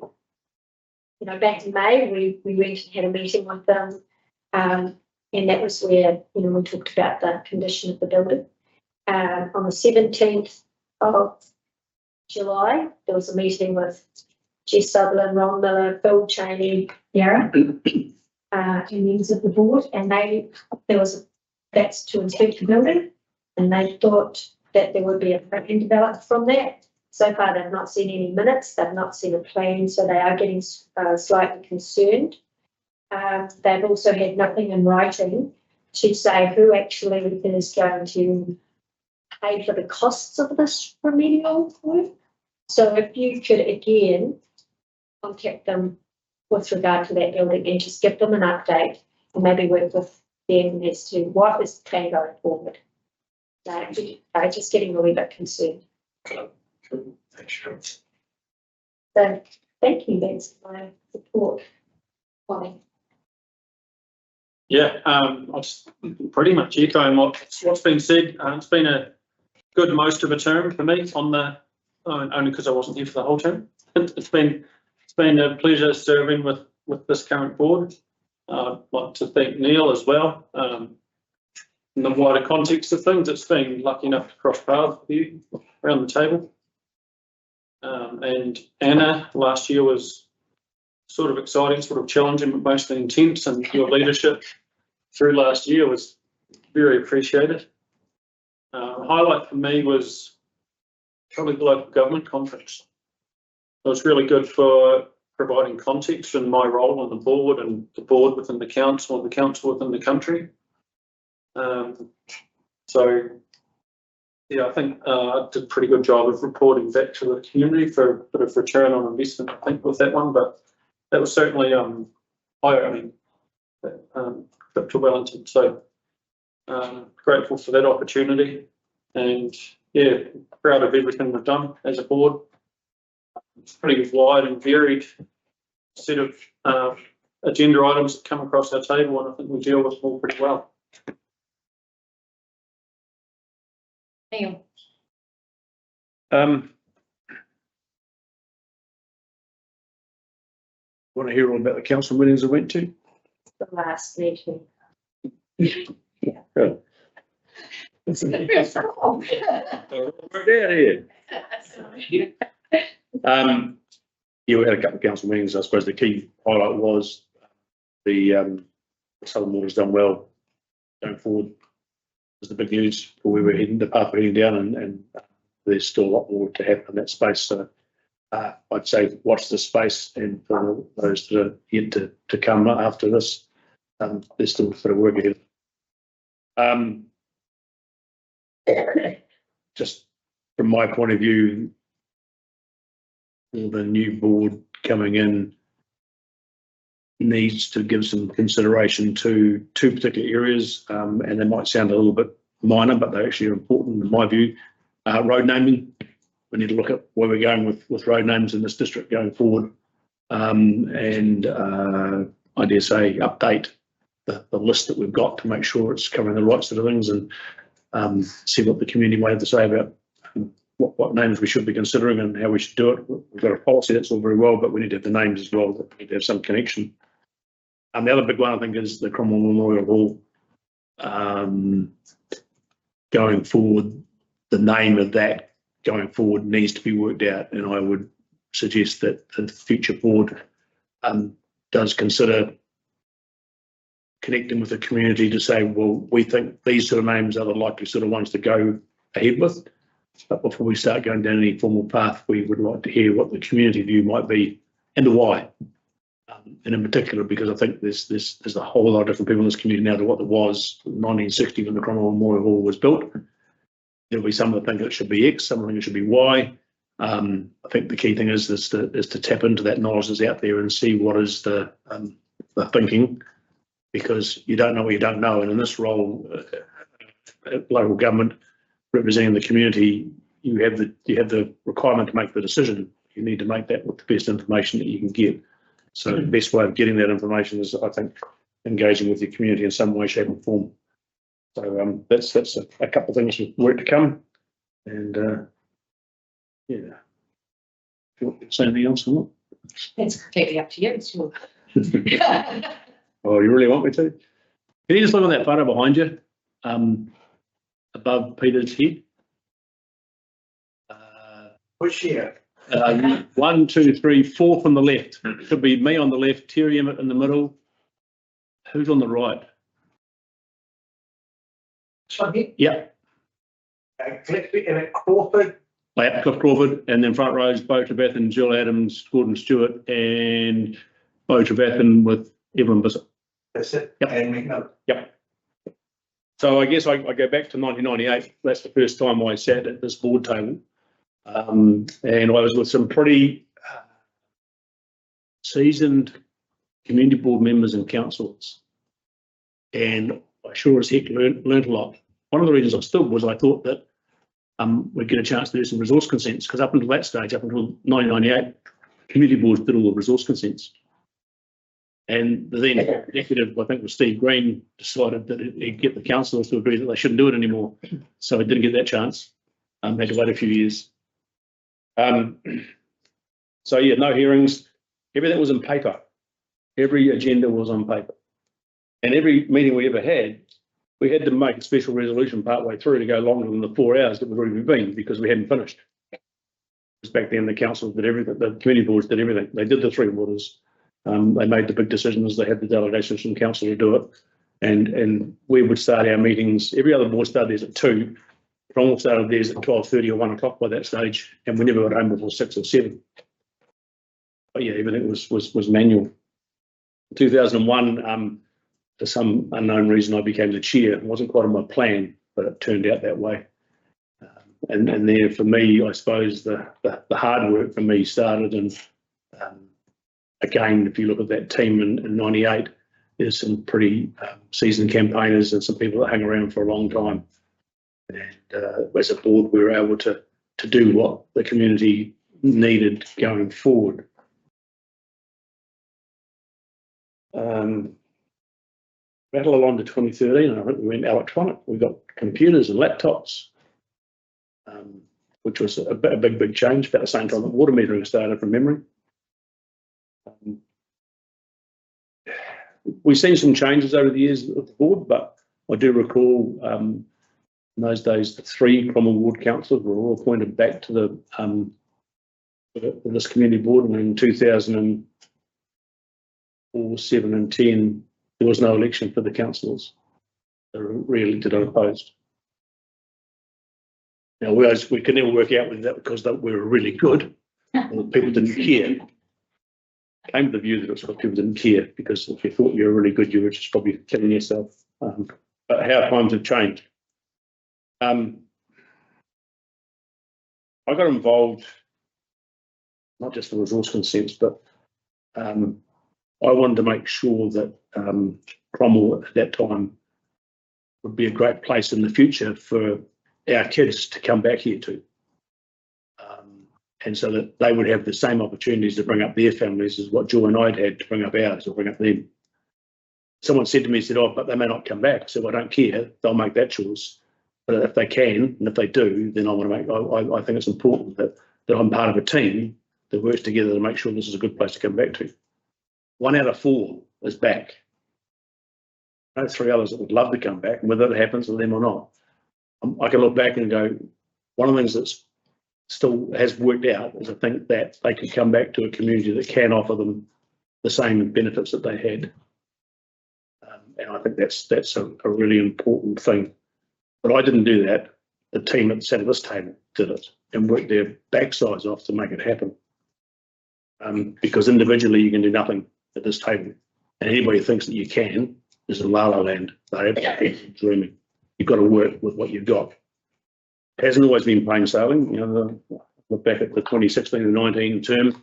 back in May, we went and had a meeting with them, and that was where, we talked about the condition of the building. On the 17th of July, there was a meeting with Jess Sutherland, Ron Miller, Phil Cheney, Yara, and members of the board, and that's to inspect the building, and they thought that there would be a plan developed from that. So far, they've not seen any minutes, they've not seen a plan, so they are getting slightly concerned. They've also had nothing in writing to say who actually is going to pay for the costs of this remedial work. So if you could again contact them with regard to that building and just give them an update and maybe work with them as to what is the plan going forward. I'm just getting a wee bit concerned. So thank you, that's my support. Bye. Yeah, I'll just pretty much echoing what's been said. It's been a good most of a term for me on the only because I wasn't here for the whole term. It's been a pleasure serving with this current board. I'd like to thank Neil as well. In the wider context of things, it's been lucky enough to cross paths with you around the table. And Anna, last year was sort of exciting, sort of challenging, but mostly intense, and your leadership through last year was very appreciated. Highlight for me was probably the local government conference. It was really good for providing context in my role on the board and the board within the council and the council within the country. So Yeah, I think I did a pretty good job of reporting back to the community for a bit of return on investment, I think, with that one, but that was certainly eye-opening trip to Wellington. So grateful for that opportunity, and yeah, proud of everything we've done as a board. It's a pretty wide and varied set of agenda items that come across our table, and I think we deal with them all pretty well. Neil, Want to hear all about the council meetings I went to? The last meeting. Good. Good. Yeah, we had a couple of council meetings. I suppose the key highlight was the Southern Water's done well going forward. Was the big news for where we're heading, the path we're heading down, and there's still a lot more to happen in that space. So I'd say watch this space, and for those that are yet to come after this, there's still a bit of work ahead. Just from my point of view, the new board coming in needs to give some consideration to two particular areas, and they might sound a little bit minor, but they're actually important in my view. Road naming. We need to look at where we're going with road names in this district going forward, and I dare say update the list that we've got to make sure it's covering the right sort of things, and see what the community might have to say about what names we should be considering and how we should do it. We've got a policy, that's all very well, but we need to have the names as well. We need to have some connection. And the other big one, I think, is the Cromwell Memorial Hall. Going forward, the name of that going forward needs to be worked out, and I would suggest that the future board does consider connecting with the community to say, well, we think these sort of names are the likely sort of ones to go ahead with. But before we start going down any formal path, we would like to hear what the community view might be and the why. And in particular, because I think there's a whole lot of different people in this community now to what there was in 1960 when the Cromwell Memorial Hall was built. There'll be some that think it should be X, some think it should be Y. I think the key thing is to tap into that knowledge that's out there and see what is the thinking, because you don't know what you don't know. And in this role, local government representing the community, you have the requirement to make the decision. You need to make that with the best information that you can get. So the best way of getting that information is, I think, engaging with your community in some way, shape, or form. So that's a couple of things with work to come, and yeah. If you want to say anything else or not? it's completely up to you. It's your Oh, you really want me to? Can you just look at that photo behind you, above Peter's head? Which year? 1, 2, 3, 4 from the left. Should be me on the left, Terry Emmett in the middle. Who's on the right? Yeah. Cliff Crawford. Yeah, Cliff Crawford, and then front rows, Bo Trevathan, Jill Adams, Gordon Stewart, and Bo Trevathan with Evelyn Bissett. That's it. Yep. And McNutt. Yep. So I guess I go back to 1998. That's the first time I sat at this board table. And I was with some pretty seasoned community board members and councillors. And I sure as heck learned a lot. One of the reasons I stood was I thought that we'd get a chance to do some resource consents, because up until that stage, up until 1998, community boards did all the resource consents. And the then executive, I think was Steve Green, decided that he'd get the councillors to agree that they shouldn't do it anymore. So I didn't get that chance. Had to wait a few years. So yeah, no hearings. Everything was in paper. Every agenda was on paper. And every meeting we ever had, we had to make a special resolution partway through to go longer than the 4 hours that we'd already been, because we hadn't finished. Because back then the council did everything, the community boards did everything. They did the 3 waters. They made the big decisions. They had the delegations from council to do it. And we would start our meetings. Every other board started theirs at 2. Cromwell started theirs at 12:30 or 1 o'clock by that stage, and we never got home before 6 or 7. But yeah, everything was manual. In 2001, for some unknown reason, I became the chair. It wasn't quite on my plan, but it turned out that way. And there for me, I suppose the hard work for me started, and again, if you look at that team in '98, there's some pretty seasoned campaigners and some people that hang around for a long time. And as a board, we were able to do what the community needed going forward. Rattle along to 2013, I think we went electronic. We got computers and laptops, which was a big change. About the same time that water metering started, from memory. We've seen some changes over the years of the board, but I do recall in those days the 3 Cromwell ward councillors were all appointed back to this community board, and in 2004, 7 and 10 there was no election for the councillors. They were re-elected unopposed. Now we could never work out with that because we were really good. People didn't care. Came to the view that it was because people didn't care, because if you thought you were really good, you were just probably killing yourself. But how times have changed. I got involved, not just the resource consents, but I wanted to make sure that Cromwell at that time would be a great place in the future for our kids to come back here to. And so that they would have the same opportunities to bring up their families as what Joy and I'd had to bring up ours, or bring up them. Someone said to me, oh, but they may not come back. So I don't care, they'll make that choice. But if they can, and if they do, then I want to make, I think it's important that I'm part of a team that works together to make sure this is a good place to come back to. 1 out of 4 is back. I know 3 others that would love to come back, and whether it happens with them or not, I can look back and go, one of the things that's still has worked out is I think that they could come back to a community that can offer them the same benefits that they had. And I think that's a really important thing. But I didn't do that. The team that sat at this table did it and worked their backsides off to make it happen. Because individually you can do nothing at this table. And anybody who thinks that you can is in La La Land. They're absolutely dreaming. You've got to work with what you've got. It hasn't always been plain sailing. You know, look back at the 2016 and 19 term.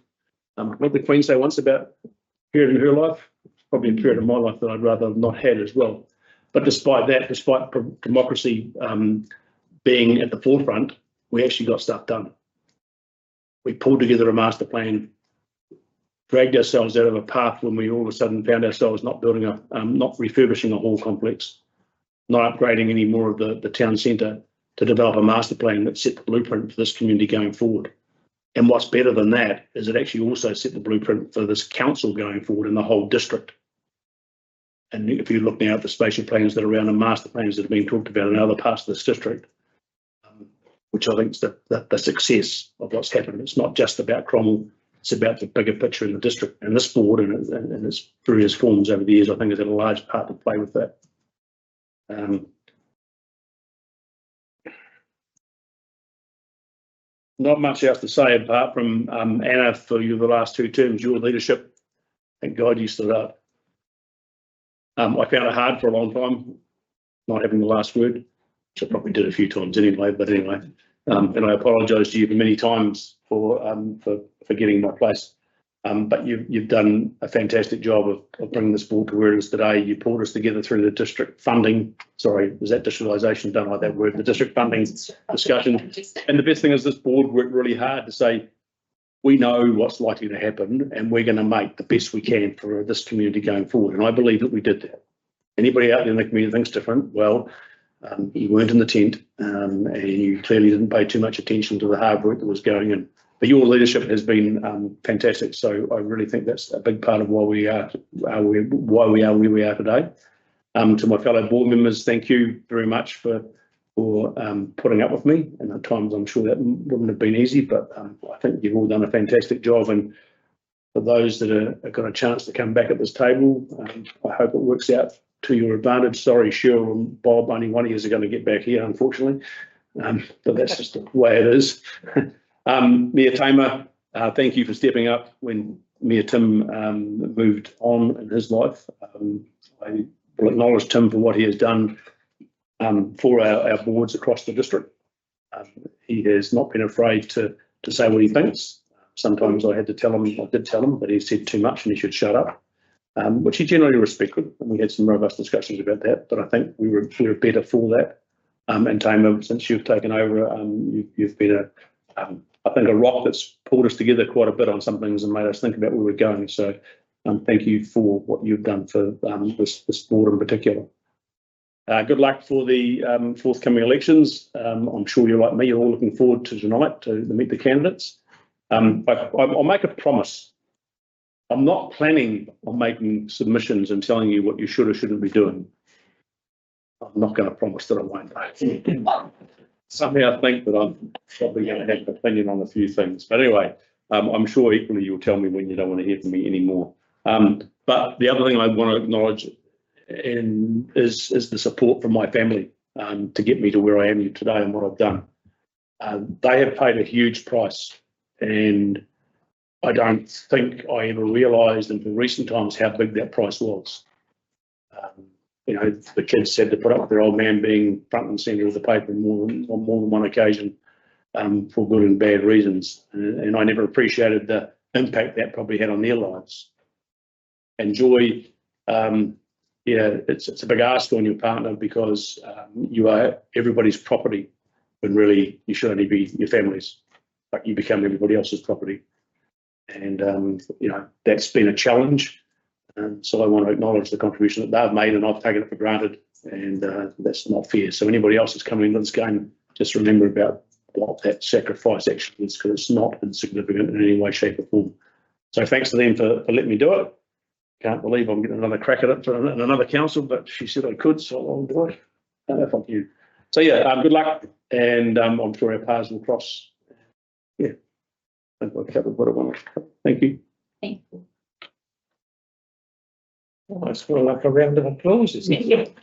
What did the Queen say once about a period in her life? Probably a period of my life that I'd rather have not had as well. But despite that, despite democracy being at the forefront, we actually got stuff done. We pulled together a master plan, dragged ourselves out of a path when we all of a sudden found ourselves not building not refurbishing a hall complex, not upgrading any more of the town centre, to develop a master plan that set the blueprint for this community going forward. And what's better than that is it actually also set the blueprint for this council going forward in the whole district. And if you look now at the spatial plans that are around and master plans that have been talked about in other parts of this district, which I think is the success of what's happened. It's not just about Cromwell, it's about the bigger picture in the district. And this board and its various forms over the years, I think, has had a large part to play with that. Not much else to say apart from Anna, for you the last 2 terms, your leadership, thank God you stood up. I found it hard for a long time, not having the last word, which I probably did a few times anyway, but anyway. And I apologise to you many times for getting my place. But you've done a fantastic job of bringing this board to where it is today. You pulled us together through the district funding. Sorry, was that digitalisation? Don't like that word. The district funding discussion. And the best thing is this board worked really hard to say, we know what's likely to happen and we're going to make the best we can for this community going forward. And I believe that we did that. Anybody out there in the community thinks different, well, you weren't in the tent and you clearly didn't pay too much attention to the hard work that was going in. But your leadership has been fantastic. So I really think that's a big part of why we are where we are today. To my fellow board members, thank you very much for putting up with me. And at times I'm sure that wouldn't have been easy, but I think you've all done a fantastic job. And for those that have got a chance to come back at this table, I hope it works out to your advantage. Sorry, Cheryl and Bob, only one of you are going to get back here, unfortunately. But that's just the way it is. Mia Tamer, thank you for stepping up when Mia Tim moved on in his life. I will acknowledge Tim for what he has done for our boards across the district. He has not been afraid to say what he thinks. Sometimes I did tell him that he said too much and he should shut up, which he generally respected. And we had some robust discussions about that, but I think we were better for that. And Tamer, since you've taken over, you've been I think a rock that's pulled us together quite a bit on some things and made us think about where we're going. So thank you for what you've done for this board in particular. Good luck for the forthcoming elections. I'm sure you're like me, you're all looking forward to tonight to meet the candidates. I'll make a promise. I'm not planning on making submissions and telling you what you should or shouldn't be doing. I'm not going to promise that I won't. Something I think that I'm probably going to have an opinion on a few things. But anyway, I'm sure equally you'll tell me when you don't want to hear from me anymore. But the other thing I want to acknowledge is the support from my family to get me to where I am today and what I've done. They have paid a huge price, and I don't think I ever realised until recent times how big that price was. You know, the kids had to put up with their old man being front and centre of the paper on more than one occasion for good and bad reasons, and I never appreciated the impact that probably had on their lives. And Joy, it's a big ask on your partner because you are everybody's property, when really you should only be your family's, but you become everybody else's property. And, that's been a challenge. And so I want to acknowledge the contribution that they've made, and I've taken it for granted, and that's not fair. So anybody else that's coming into this game, just remember about what that sacrifice actually is, because it's not insignificant in any way, shape or form. So thanks to them for letting me do it. Can't believe I'm getting another crack at it in another council, but she said I could, so I'll do it. Thank you. So good luck, and I'm sure our paths will cross. Yeah, I think I've covered what I want. Thank you. Thank you. Almost feel like a round of applause, isn't it?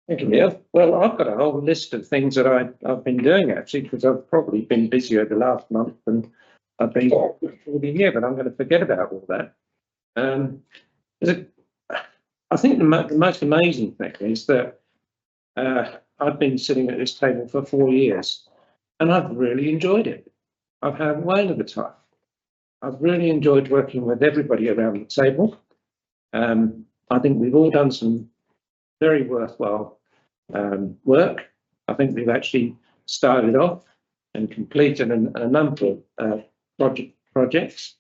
Thank you, Neil. Well, I've got a whole list of things that I've been doing actually, because I've probably been busy over the last month and I've been for the year, but I'm going to forget about all that. I think the most amazing thing is that I've been sitting at this table for 4 years and I've really enjoyed it. I've had a whale of a time. I've really enjoyed working with everybody around the table. I think we've all done some very worthwhile work. I think we've actually started off and completed a number of projects.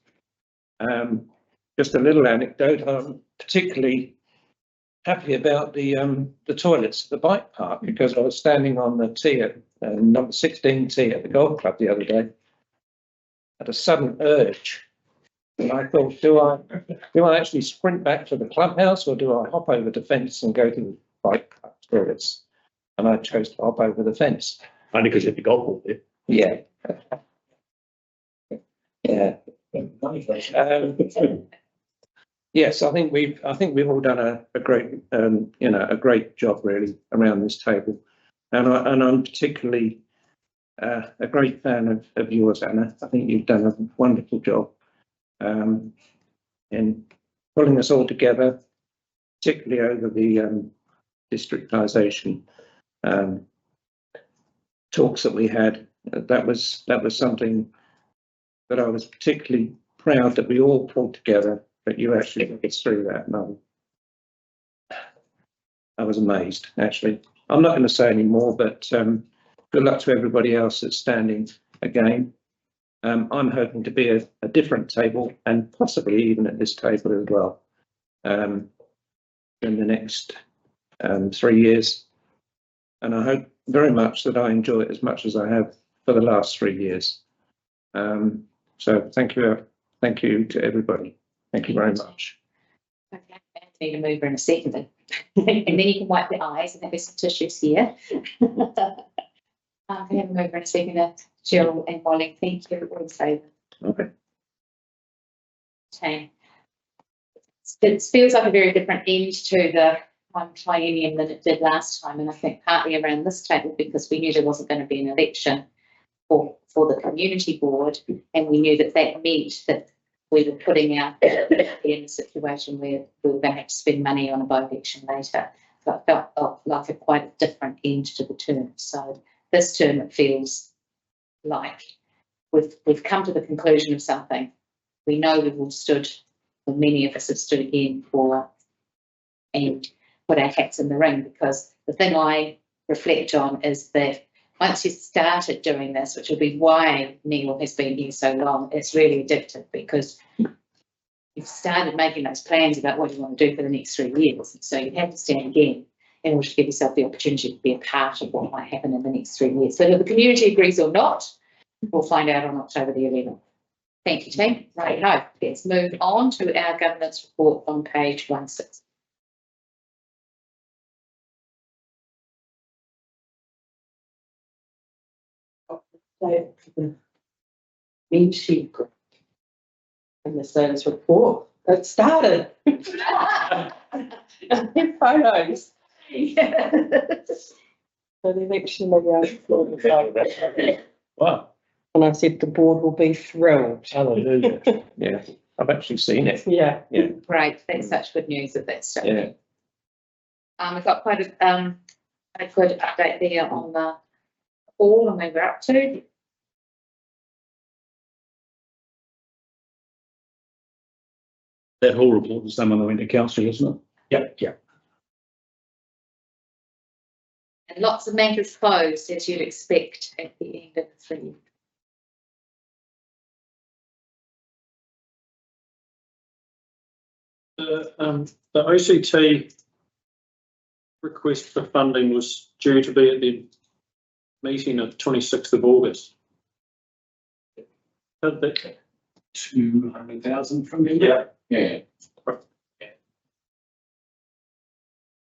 Just a little anecdote, I'm particularly happy about the toilets at the bike park, because I was standing on the tee at number 16 tee at the golf club the other day, had a sudden urge, and I thought, do I actually sprint back to the clubhouse, or do I hop over the fence and go to the bike park toilets? And I chose to hop over the fence. Only because you had the golf ball there. Yeah. Yeah. Yes, I think we've all done a great a great job really around this table, and I'm particularly a great fan of yours, Anna. I think you've done a wonderful job in pulling us all together, particularly over the districtisation talks that we had. That was something that I was particularly proud that we all pulled together, but you actually got us through that. And I was amazed, actually. I'm not going to say any more, but good luck to everybody else that's standing again. I'm hoping to be a different table, and possibly even at this table as well, in the next 3 years. And I hope very much that I enjoy it as much as I have for the last 3 years. So thank you to everybody. Thank you very much. Okay, I need to move in a second, and then you can wipe the eyes, and there's some tissues here. I have a move in a second, Jill and Molly. Thank you also. Okay. Okay. It feels like a very different end to the one triennium than it did last time, and I think partly around this table because we knew there wasn't going to be an election for the community board, and we knew that meant that we were putting out in a situation where we were going to have to spend money on a by-election later. But it felt like a quite a different end to the term. So this term, it feels like we've come to the conclusion of something. We know we've all stood, or many of us have stood again for, and put our hats in the ring, because the thing I reflect on is that once you started doing this, which will be why Neil has been here so long, it's really addictive, because you've started making those plans about what you want to do for the next 3 years. So you have to stand again in order to give yourself the opportunity to be a part of what might happen in the next 3 years. So if the community agrees or not, we'll find out on October the 11th. Thank you, team. Right, no, let's move on to our governance report on page 16. Meeting and the service report that started. Photos. So they've actually Wow. and I said the board will be thrilled. Hallelujah. Yeah, I've actually seen it. Yeah. Yeah. Great, that's such good news at that stage. Yeah. We've got quite a good update there on the hall and where we're up to. That whole report was done when they went to council, isn't it? Yep. Yeah. And lots of matters closed, as you'd expect at the end of the 3 years. The OCT request for funding was due to be at the meeting of 26th of August. Had that 200,000 from you? Yeah.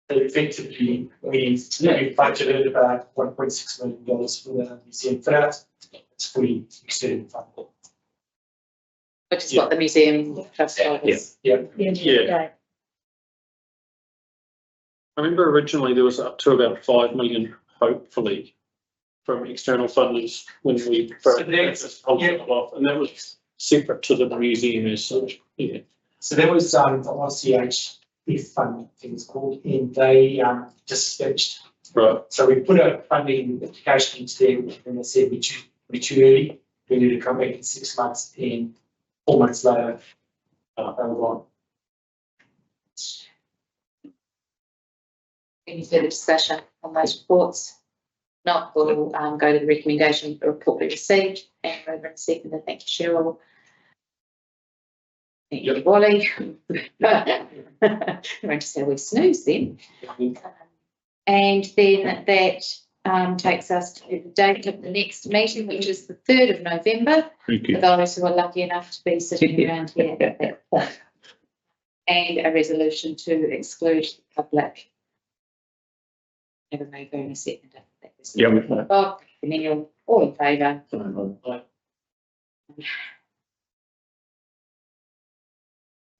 So effectively, we budgeted about $1.6 million for the museum fit out. It's fully external funded. Which is what the museum trust was. Yeah. I remember originally there was up to about 5 million, hopefully, from external funders when we first off, and that was separate to the museum as such. Yeah. So that was the RCH funding, things called, and they just finished. Right. So we put a funding application into them, and they said we're too early. We need to come back in 6 months, and 4 months later, they were gone. Any further discussion on those reports? Not, we'll go to the recommendation the report we received, and over in a second, thank you, Cheryl. Thank you, Wally. Going to say we snooze then. And then that takes us to the date of the next meeting, which is the 3rd of November. For those who are lucky enough to be sitting around here at that point. And a resolution to exclude the public. Have a move in a second. Yeah. Bob, Neil, all in favour?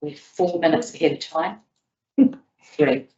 We're 4 minutes ahead of time. 3.